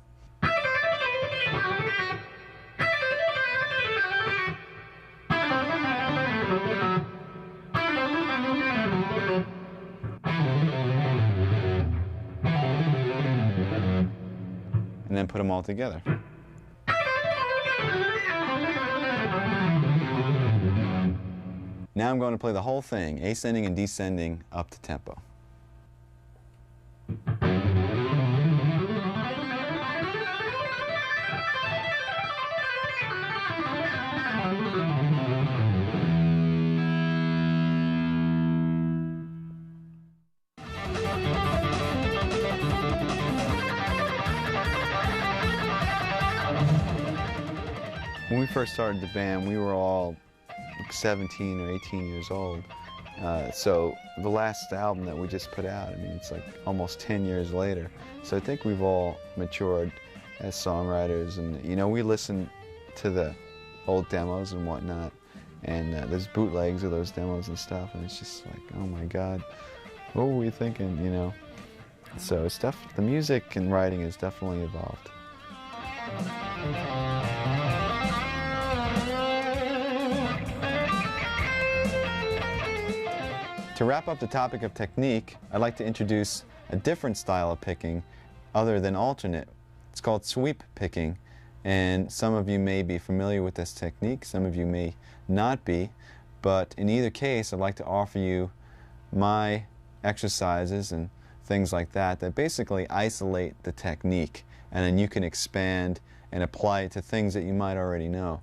A: And then put them all together. Now I'm going to play the whole thing, ascending and descending up to tempo. When we first started the band, we were all 17 or 18 years old. So the last album that we just put out, I mean, it's like almost 10 years later. So I think we've all matured as songwriters, and you know, we listen to the old demos and whatnot, and there's bootlegs of those demos and stuff, and it's just like, oh my God, what were we thinking, you know? So it's the music and writing has definitely evolved. To wrap up the topic of technique, I'd like to introduce a different style of picking other than alternate. It's called sweep picking, and some of you may be familiar with this technique, some of you may not be, but in either case I'd like to offer you my exercises and things like that that basically isolate the technique, and then you can expand and apply it to things that you might already know.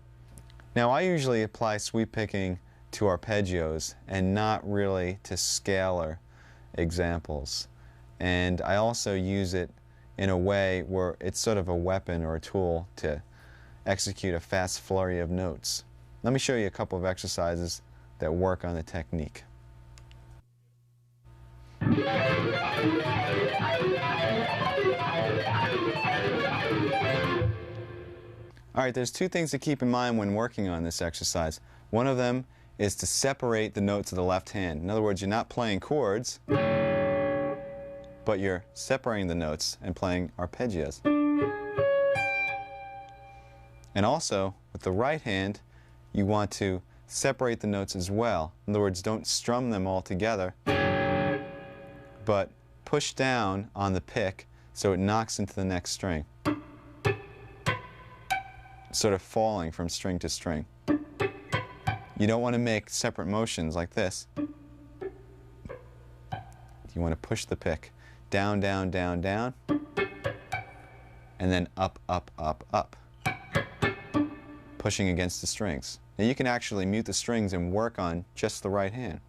A: Now, I usually apply sweep picking to arpeggios and not really to scalar examples. And I also use it in a way where it's sort of a weapon or a tool to execute a fast flurry of notes. Let me show you a couple of exercises that work on the technique. Alright, there's two things to keep in mind when working on this exercise. One of them is to separate the notes of the left hand. In other words, you're not playing chords, but you're separating the notes and playing arpeggios. And also, with the right hand, you want to separate the notes as well. In other words, don't strum them all together, but push down on the pick so it knocks into the next string, sort of falling from string to string. You don't want to make separate motions like this. You want to push the pick down, down, down, down, and then up, up, up, up, pushing against the strings. Now you can actually mute the strings and work on just the right hand.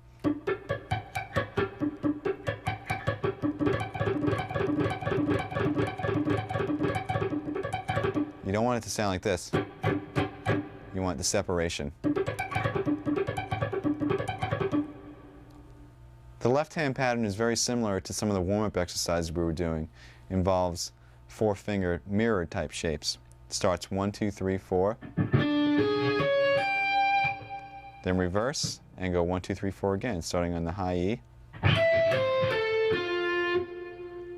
A: You don't want it to sound like this. You want the separation. The left-hand pattern is very similar to some of the warm-up exercises we were doing. It involves 4-finger mirror type shapes. It starts 1, 2, 3, 4. Then reverse and go 1, 2, 3, 4 again, starting on the high E.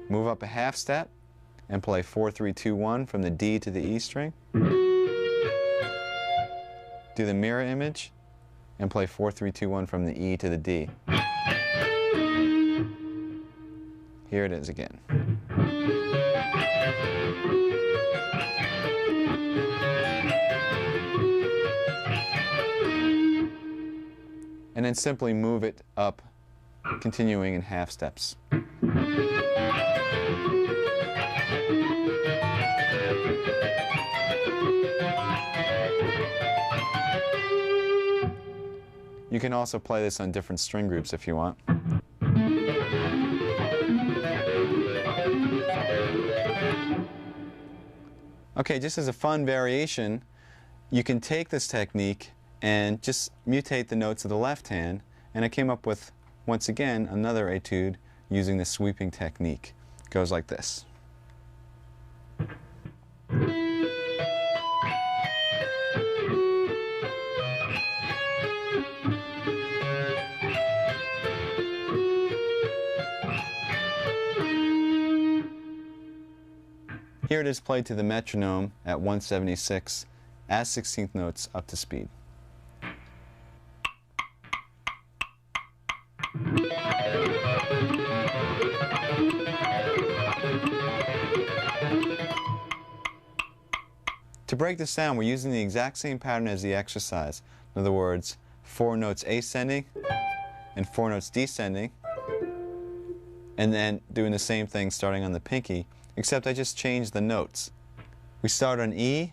A: Move up a half step and play 4, 3, 2, 1 from the D to the E string. Do the mirror image and play 4, 3, 2, 1 from the E to the D. Here it is again. And then simply move it up, continuing in half steps. You can also play this on different string groups if you want. Okay, just as a fun variation, you can take this technique and just mutate the notes of the left hand and I came up with, once again, another etude using the sweeping technique. It goes like this. Here it is played to the metronome at 176 as 16th notes up to speed. To break this down, we're using the exact same pattern as the exercise. In other words, 4 notes ascending and 4 notes descending, and then doing the same thing starting on the pinky, except I just changed the notes. We start on E,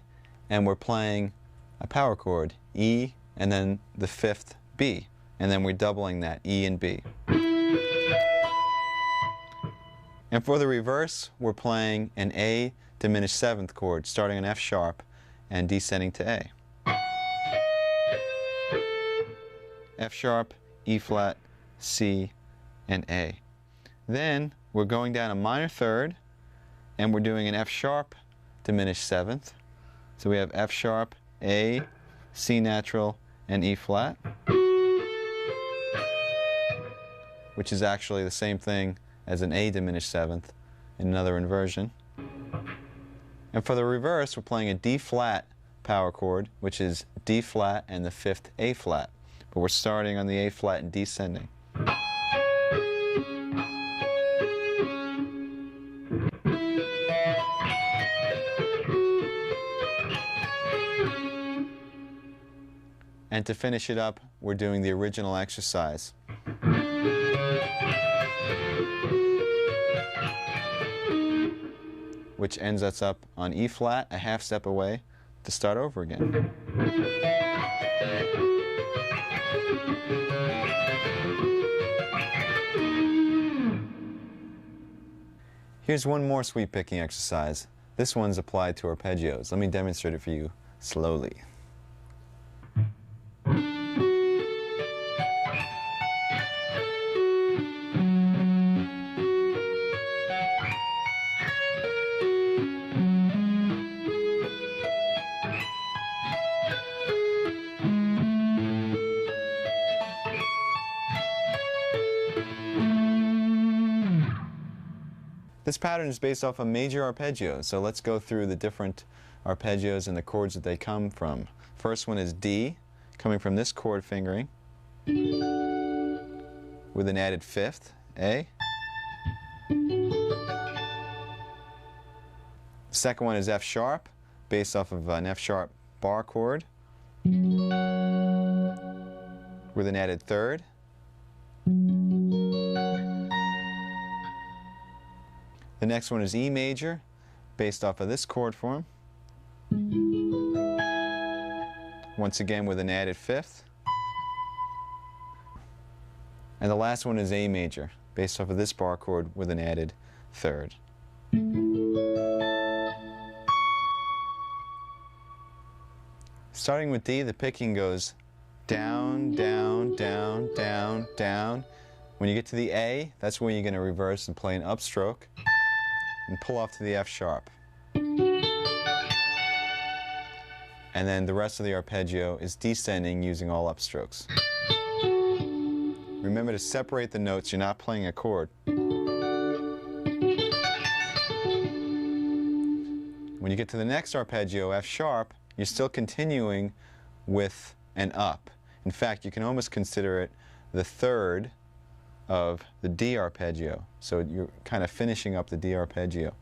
A: and we're playing a power chord, E, and then the 5th B, and then we're doubling that, E and B. And for the reverse, we're playing an A diminished 7th chord, starting on F sharp and descending to A. F sharp, E flat, C, and A. Then we're going down a minor third, and we're doing an F sharp diminished 7th. So we have F sharp, A, C natural, and E flat, which is actually the same thing as an A diminished 7th in another inversion. And for the reverse, we're playing a D flat power chord, which is D flat and the 5th A flat. But we're starting on the A flat and descending. And to finish it up, we're doing the original exercise. Which ends us up on E flat, a half step away, to start over again. Here's one more sweep picking exercise. This one's applied to arpeggios. Let me demonstrate it for you slowly. This pattern is based off a major arpeggio, so let's go through the different arpeggios and the chords that they come from. First one is D, coming from this chord fingering, with an added 5th, A. Second one is F sharp, based off of an F sharp bar chord, with an added 3rd. The next one is E major, based off of this chord form, once again with an added 5th. And the last one is A major, based off of this bar chord with an added 3rd. Starting with D, the picking goes down, down, down, down, down. When you get to the A, that's when you're going to reverse and play an upstroke and pull off to the F sharp. And then the rest of the arpeggio is descending using all upstrokes. Remember to separate the notes, you're not playing a chord. When you get to the next arpeggio, F sharp, you're still continuing with an up. In fact, you can almost consider it the 3rd of the D arpeggio. So you're kind of finishing up the D arpeggio.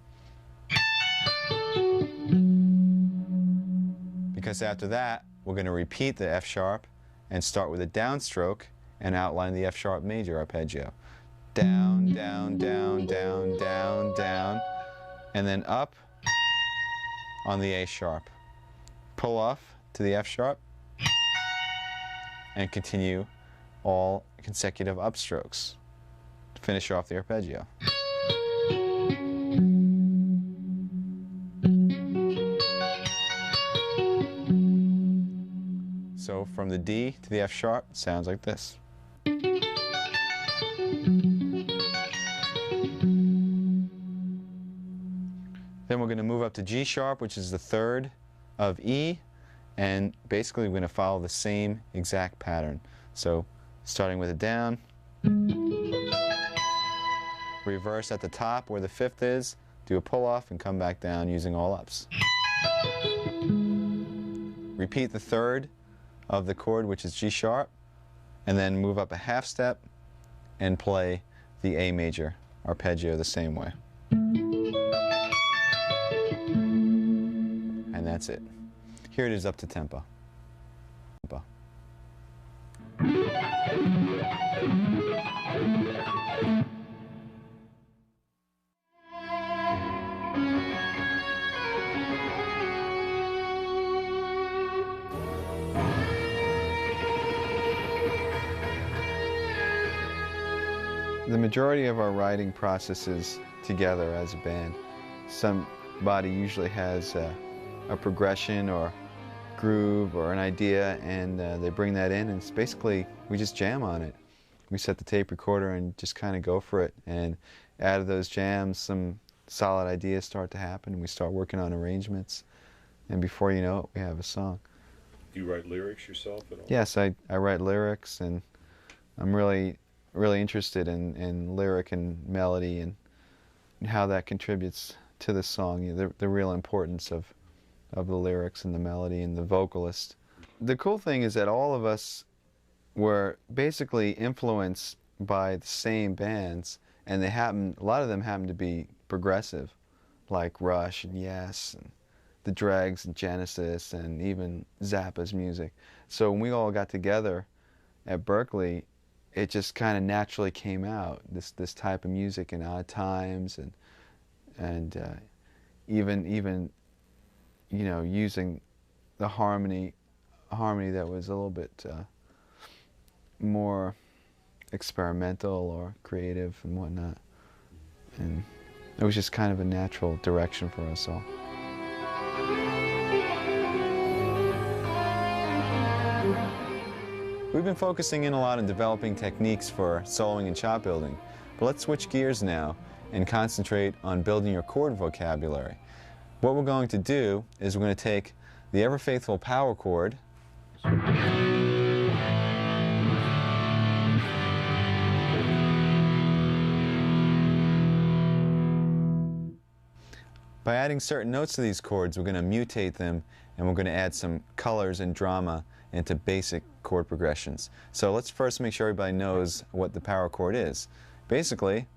A: Because after that, we're going to repeat the F sharp and start with a downstroke and outline the F sharp major arpeggio. Down, down, down, down, down, down, and then up on the A sharp. Pull off to the F sharp and continue all consecutive upstrokes to finish off the arpeggio. So from the D to the F sharp, it sounds like this. Then we're going to move up to G sharp, which is the third of E, and basically we're going to follow the same exact pattern. So starting with a down, reverse at the top where the fifth is, do a pull off and come back down using all ups. Repeat the third of the chord, which is G sharp, and then move up a half step and play the A major arpeggio the same way. And that's it. Here it is up to tempo. The majority of our writing process is together as a band. Somebody usually has a progression or groove or an idea, and they bring that in, and it's basically we just jam on it. We set the tape recorder and just kind of go for it, and out of those jams some solid ideas start to happen, and we start working on arrangements, and before you know it we have a song.
B: Do you write lyrics yourself at all?
A: Yes, I write lyrics, and I'm really interested in lyric and melody and how that contributes to the song, the real importance of the lyrics and the melody and the vocalist. The cool thing is that all of us were basically influenced by the same bands, and a lot of them happen to be progressive, like Rush and Yes and the Dregs and Genesis and even Zappa's music. So when we all got together at Berkeley, it just kind of naturally came out, this type of music in Odd Times, and even you know, using the harmony that was a little bit more experimental or creative and whatnot, and it was just kind of a natural direction for us all. We've been focusing in a lot on developing techniques for soloing and chop building, but let's switch gears now and concentrate on building your chord vocabulary. What we're going to do is we're going to take the ever-faithful power chord by adding certain notes to these chords. We're going to mutate them, and we're going to add some colors and drama into basic chord progressions. So let's first make sure everybody knows what the power chord is. Basically,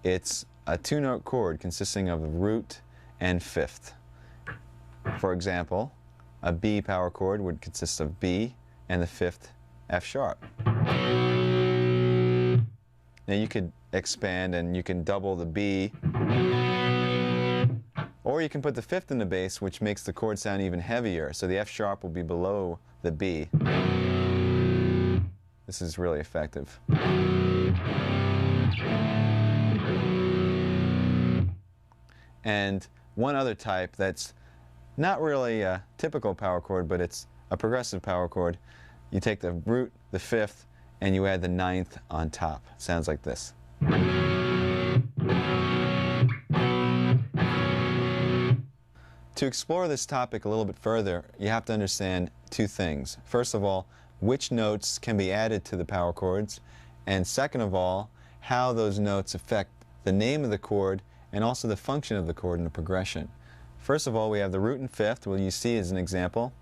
A: it's a two-note chord consisting of a root and fifth. For example, a B power chord would consist of B and the fifth F sharp. Now you could expand and you can double the B, or you can put the fifth in the bass, which makes the chord sound even heavier, so the F sharp will be below the B. This is really effective. And one other type that's not really a typical power chord, but it's a progressive power chord. You take the root, the fifth, and you add the ninth on top. It sounds like this. To explore this topic a little bit further, you have to understand two things. First of all, which notes can be added to the power chords, and second of all, how those notes affect the name of the chord and also the function of the chord in the progression. First of all, we have the root and fifth, what you see as an example.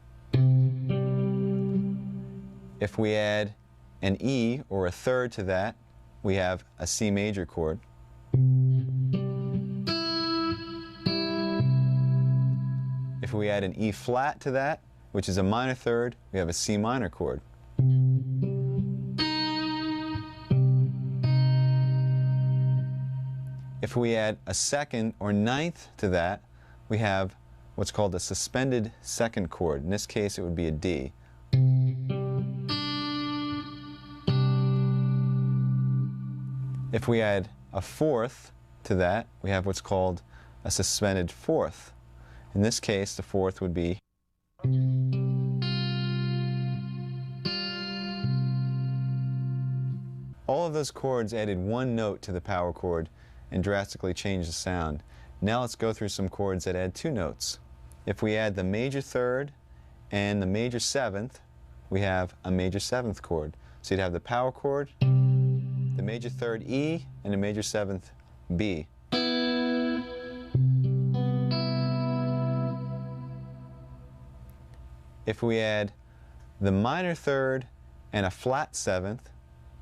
A: If we add an E or a third to that, we have a C major chord. If we add an E flat to that, which is a minor third, we have a C minor chord. If we add a second or ninth to that, we have what's called a suspended second chord. In this case, it would be a D. If we add a fourth to that, we have what's called a suspended fourth. In this case, the fourth would be. All of those chords added one note to the power chord and drastically changed the sound. Now let's go through some chords that add 2 notes. If we add the major third and the major seventh, we have a major seventh chord. So you'd have the power chord, the major third E, and the major seventh B. If we add the minor third and a flat seventh,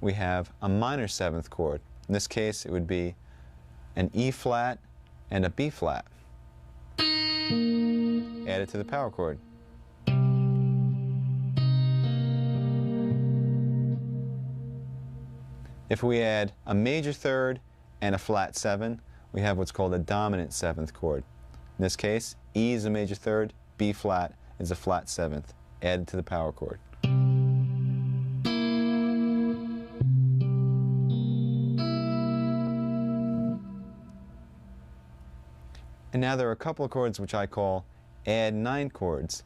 A: we have a minor seventh chord. In this case, it would be an E flat and a B flat. Added to the power chord. If we add a major third and a flat 7, we have what's called a dominant 7th chord. In this case, E is a major third, B flat is a flat 7th, added to the power chord. And now there are a couple of chords which I call add 9 chords.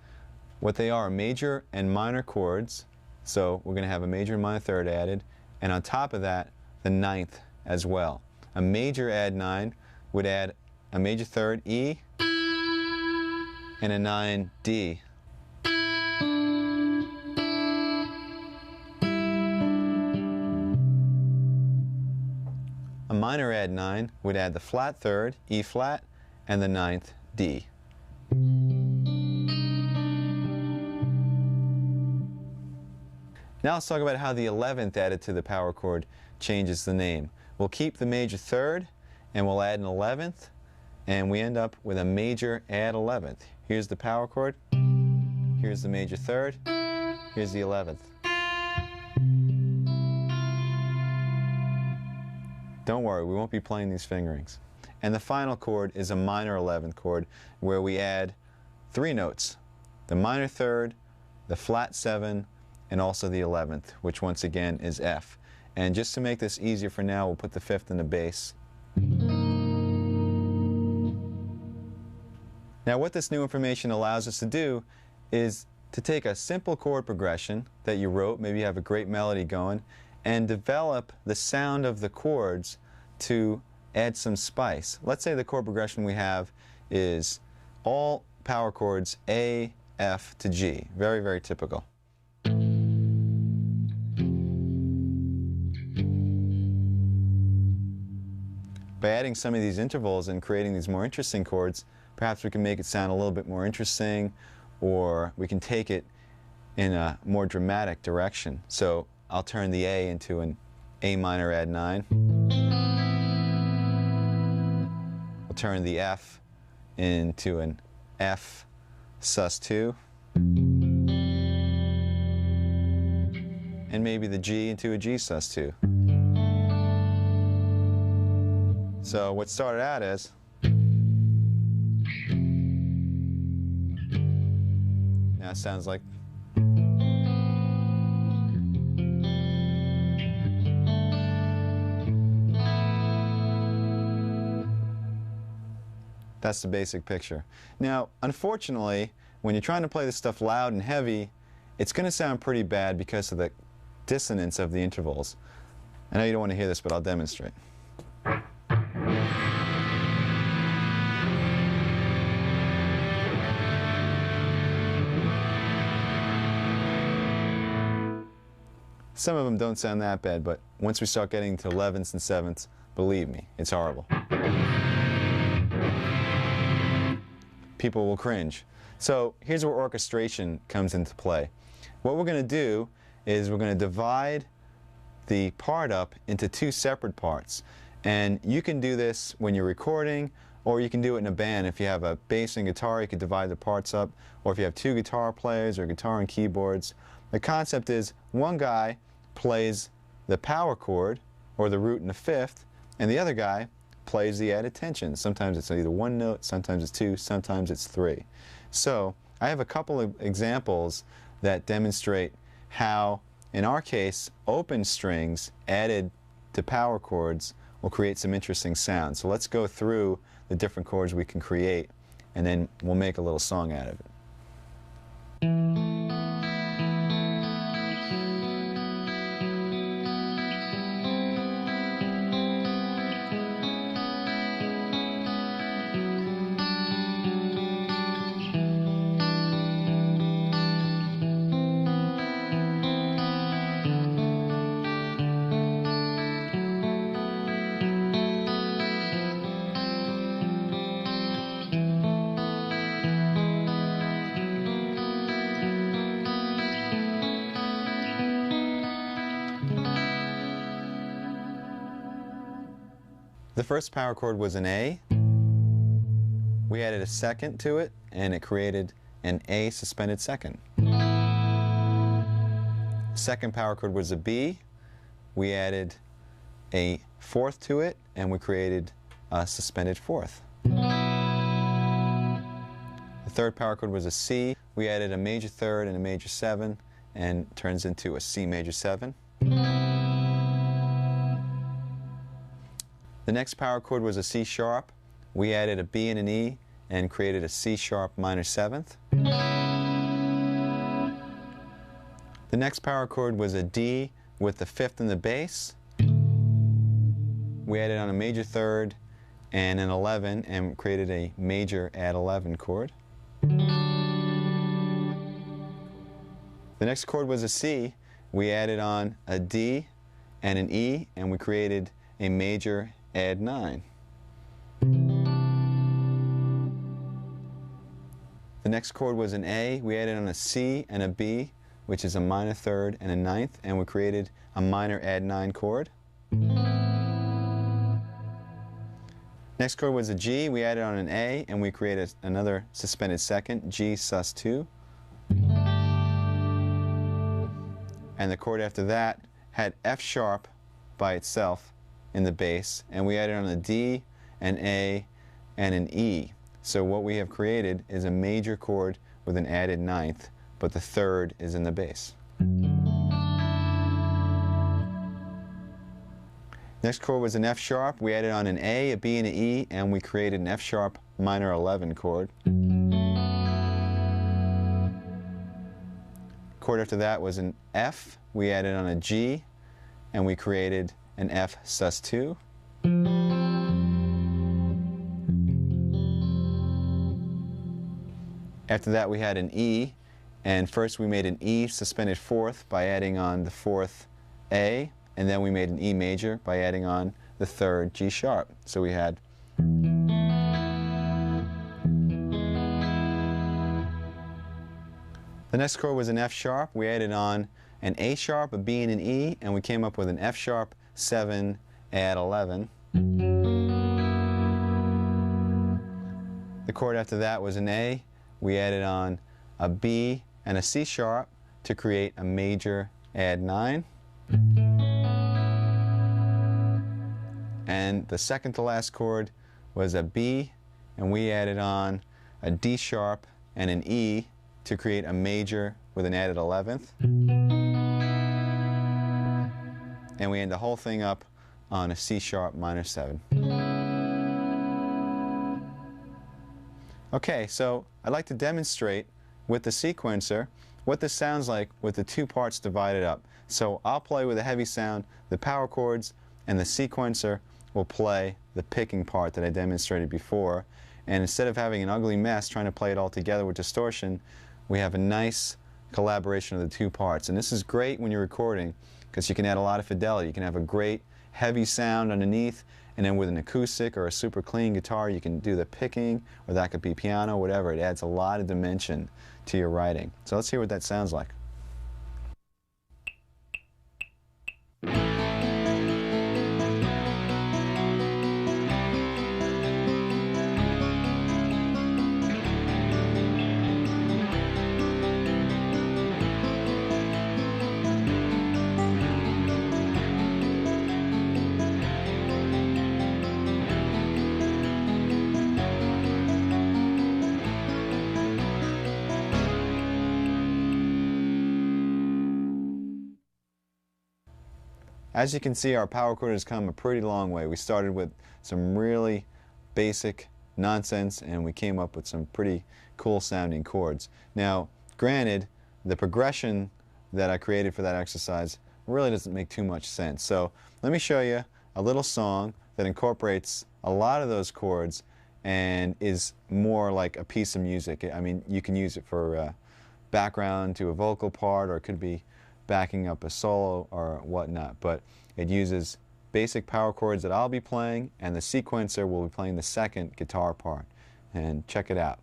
A: What they are major and minor chords, so we're going to have a major and minor third added, and on top of that, the 9th as well. A major add 9 would add a major third E and a 9 D. A minor add 9 would add the flat third, E flat, and the 9th D. Now let's talk about how the 11th added to the power chord changes the name. We'll keep the major third and we'll add an 11th, and we end up with a major add 11th. Here's the power chord, here's the major third, here's the 11th. Don't worry, we won't be playing these fingerings. And the final chord is a minor 11th chord where we add 3 notes, the minor third, the flat 7, and also the 11th, which once again is F. And just to make this easier for now, we'll put the 5th in the bass. Now what this new information allows us to do is to take a simple chord progression that you wrote, maybe you have a great melody going, and develop the sound of the chords to add some spice. Let's say the chord progression we have is all power chords A, F to G. Very, very typical. By adding some of these intervals and creating these more interesting chords, perhaps we can make it sound a little bit more interesting, or we can take it in a more dramatic direction. So I'll turn the A into an A minor add 9. We'll turn the F into an F sus 2. And maybe the G into a G sus 2. So what started out as now sounds like that's the basic picture. Now, unfortunately, when you're trying to play this stuff loud and heavy, it's going to sound pretty bad because of the dissonance of the intervals. I know you don't want to hear this, but I'll demonstrate. Some of them don't sound that bad, but once we start getting to 11ths and 7ths, believe me, it's horrible. People will cringe. So here's where orchestration comes into play. What we're going to do is we're going to divide the part up into 2 separate parts. And you can do this when you're recording, or you can do it in a band. If you have a bass and guitar, you can divide the parts up. Or if you have 2 guitar players or guitar and keyboards. The concept is one guy plays the power chord, or the root and the 5th, and the other guy plays the added tension. Sometimes it's either 1 note, sometimes it's 2, sometimes it's 3. So I have a couple of examples that demonstrate how, in our case, open strings added to power chords will create some interesting sounds. So let's go through the different chords we can create, and then we'll make a little song out of it. The first power chord was an A. We added a second to it, and it created an A suspended second. Second power chord was a B. We added a fourth to it, and we created a suspended fourth. The third power chord was a C. We added a major third and a major seven, and turns into a C major seven. The next power chord was a C sharp. We added a B and an E and created a C sharp minor seventh. The next power chord was a D with the fifth in the bass. We added on a major third and an 11 and created a major add 11 chord. The next chord was a C. We added on a D and an E, and we created a major add 9. The next chord was an A. We added on a C and a B, which is a minor third and a ninth, and we created a minor add 9 chord. Next chord was a G. We added on an A, and we created another suspended second, G sus 2. And the chord after that had F sharp by itself in the bass, and we added on a D, an A, and an E. So what we have created is a major chord with an added ninth, but the third is in the bass. Next chord was an F sharp. We added on an A, a B, and an E, and we created an F sharp minor 11 chord. Chord after that was an F. We added on a G, and we created an F sus 2. After that we had an E, and first we made an E suspended fourth by adding on the fourth A, and then we made an E major by adding on the third G sharp. So we had the next chord was an F sharp. We added on an A sharp, a B, and an E, and we came up with an F sharp 7 add 11. The chord after that was an A. We added on a B and a C sharp to create a major add 9. And the second to last chord was a B, and we added on a D sharp and an E to create a major with an added 11th. And we end the whole thing up on a C sharp minor 7. Okay, so I'd like to demonstrate with the sequencer what this sounds like with the two parts divided up. So I'll play with a heavy sound, the power chords, and the sequencer will play the picking part that I demonstrated before. And instead of having an ugly mess trying to play it all together with distortion, we have a nice collaboration of the two parts. And this is great when you're recording because you can add a lot of fidelity. You can have a great heavy sound underneath, and then with an acoustic or a super clean guitar you can do the picking, or that could be piano, whatever. It adds a lot of dimension to your writing. So let's hear what that sounds like. As you can see, our power chord has come a pretty long way. We started with some really basic nonsense, and we came up with some pretty cool sounding chords. Now, granted, the progression that I created for that exercise really doesn't make too much sense. So let me show you a little song that incorporates a lot of those chords and is more like a piece of music. I mean, you can use it for background to a vocal part, or it could be backing up a solo or whatnot, but it uses basic power chords that I'll be playing, and the sequencer will be playing the second guitar part. And check it out.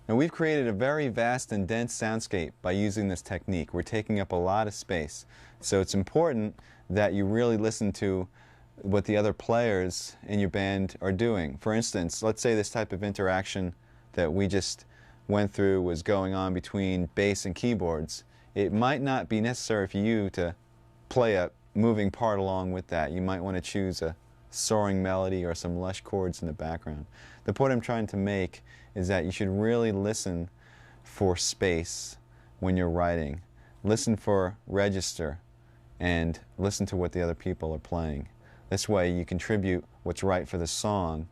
A: Now we've created a very vast and dense soundscape by using this technique. We're taking up a lot of space. So it's important that you really listen to what the other players in your band are doing. For instance, let's say this type of interaction that we just went through was going on between bass and keyboards. It might not be necessary for you to play a moving part along with that. You might want to choose a soaring melody or some lush chords in the background. The point I'm trying to make is that you should really listen for space when you're writing. Listen for register and listen to what the other people are playing. This way you contribute what's right for the song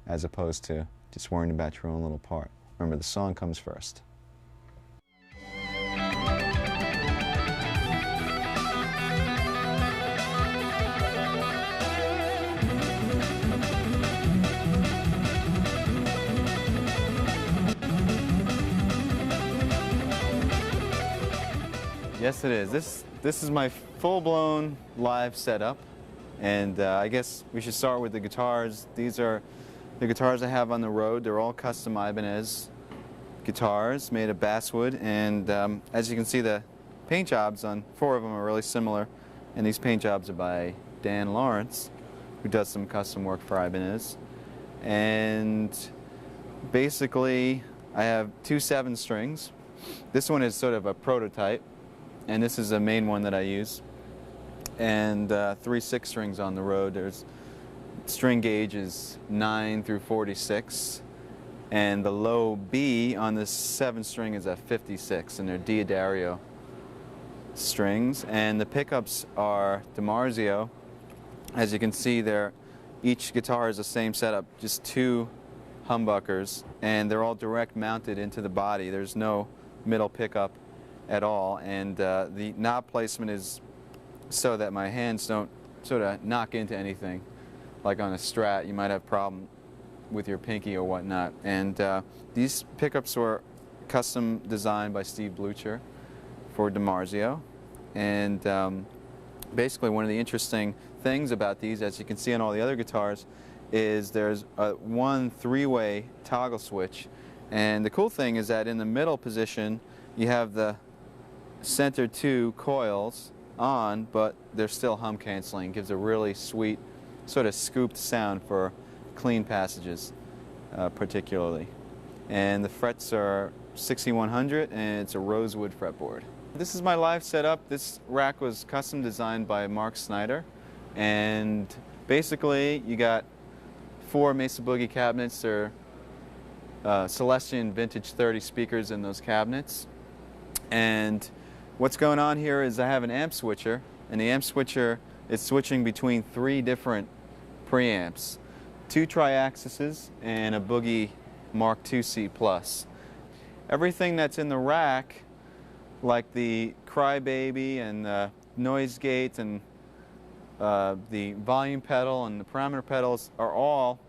A: as opposed to just worrying about your own little part. Remember, the song comes first. Yes, it is. This is my full-blown live setup, and I guess we should start with the guitars. These are the guitars I have on the road. They're all custom Ibanez guitars made of basswood, and as you can see, the paint jobs on 4 of them are really similar, and these paint jobs are by Dan Lawrence, who does some custom work for Ibanez. And basically, I have 2 7-strings. This one is sort of a prototype, and this is the main one that I use, and 3 6-strings on the road. There's string gauge is 9 through 46, and the low B on this 7-string is a 56, and they're Diodario strings. And the pickups are DiMarzio. As you can see, each guitar is the same setup, just 2 humbuckers, and they're all direct mounted into the body. There's no middle pickup at all, and the knob placement is so that my hands don't sort of knock into anything. Like on a Strat, you might have a problem with your pinky or whatnot. And these pickups were custom designed by Steve Blucher for DiMarzio. And basically one of the interesting things about these, as you can see on all the other guitars, is there's one 3-way toggle switch. And the cool thing is that in the middle position, you have the center 2 coils on, but they're still hum canceling. Gives a really sweet sort of scooped sound for clean passages, particularly. And the frets are 6100, and it's a rosewood fretboard. This is my live setup. This rack was custom designed by Mark Snyder, and basically you got 4 Mesa Boogie cabinets. They're Celestion Vintage 30 speakers in those cabinets. And what's going on here is I have an amp switcher, and the amp switcher is switching between 3 different preamps, 2 triaxises and a Boogie Mark II-C Plus. Everything that's in the rack, like the Crybaby and the noise gate and the volume pedal and the parameter pedals, are all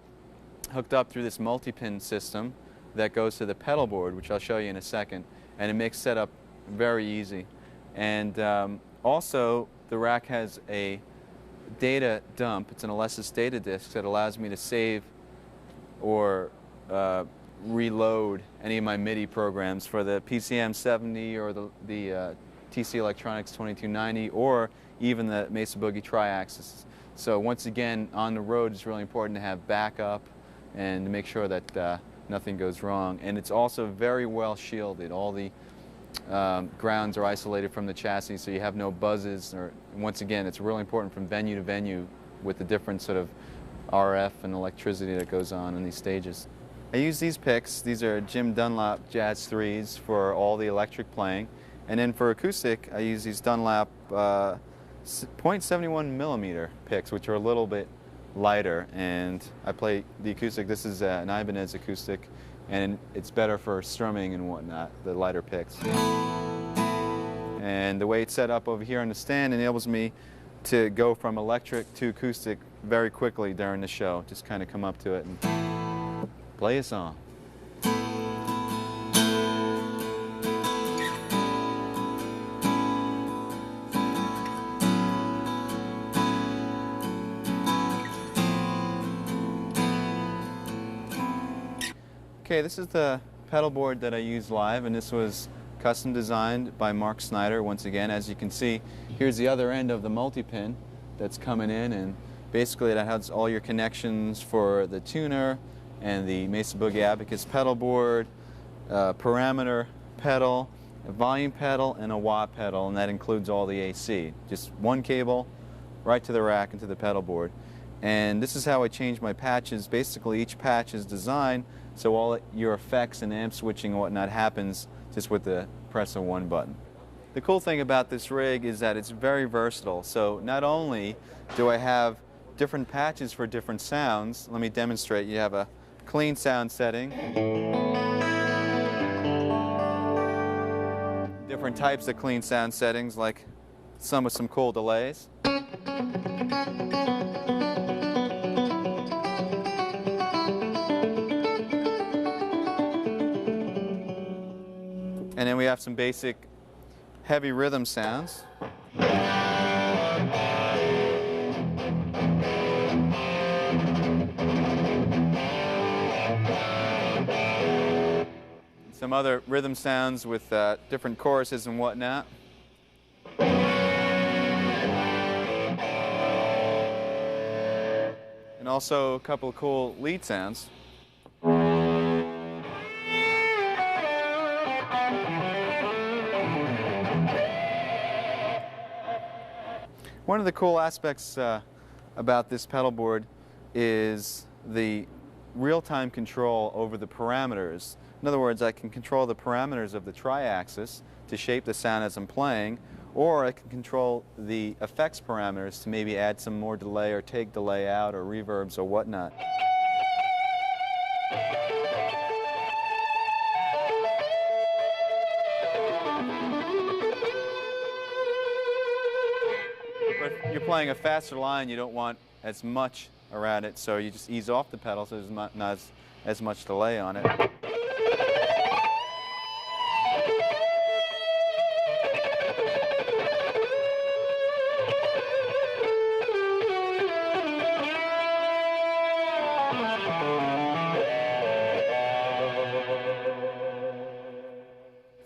A: hooked up through this multi-pin system that goes to the pedal board, which I'll show you in a second, and it makes setup very easy. And also, the rack has a data dump. It's an Alesis data disk that allows me to save or reload any of my MIDI programs for the PCM 70 or the TC Electronics 2290 or even the Mesa Boogie Triaxis. So once again, on the road, it's really important to have backup and to make sure that nothing goes wrong. And it's also very well shielded. All the grounds are isolated from the chassis, so you have no buzzes. Or once again, it's really important from venue to venue with the different sort of RF and electricity that goes on in these stages. I use these picks. These are Jim Dunlop Jazz 3s for all the electric playing. And then for acoustic, I use these Dunlop 0.71 millimeter picks, which are a little bit lighter. And I play the acoustic. This is an Ibanez acoustic, and it's better for strumming and whatnot, the lighter picks. And the way it's set up over here on the stand enables me to go from electric to acoustic very quickly during the show. Just kind of come up to it and play a song. Okay, this is the pedal board that I use live, and this was custom designed by Mark Snyder. Once again, as you can see, here's the other end of the multi-pin that's coming in, and basically that has all your connections for the tuner and the Mesa Boogie Abacus pedal board, parameter pedal, a volume pedal, and a wah pedal, and that includes all the AC. Just one cable right to the rack and to the pedal board. And this is how I change my patches. Basically, each patch is designed so all your effects and amp switching and whatnot happens just with the press of one button. The cool thing about this rig is that it's very versatile. So not only do I have different patches for different sounds, let me demonstrate. You have a clean sound setting, different types of clean sound settings, like some with some cool delays. And then we have some basic heavy rhythm sounds. Some other rhythm sounds with different choruses and whatnot. And also a couple of cool lead sounds. One of the cool aspects about this pedal board is the real-time control over the parameters. In other words, I can control the parameters of the tri-axis to shape the sound as I'm playing, or I can control the effects parameters to maybe add some more delay or take delay out or reverbs or whatnot. But if you're playing a faster line, you don't want as much around it, so you just ease off the pedal so there's not as much delay on it.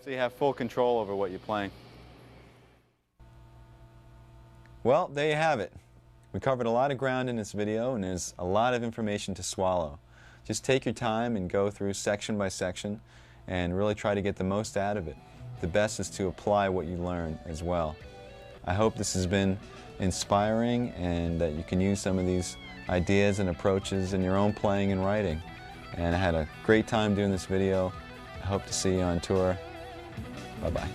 A: So you have full control over what you're playing. Well, there you have it. We covered a lot of ground in this video, and there's a lot of information to swallow. Just take your time and go through section by section and really try to get the most out of it. The best is to apply what you learn as well. I hope this has been inspiring and that you can use some of these ideas and approaches in your own playing and writing. And I had a great time doing this video. I hope to see you on tour. Bye-bye.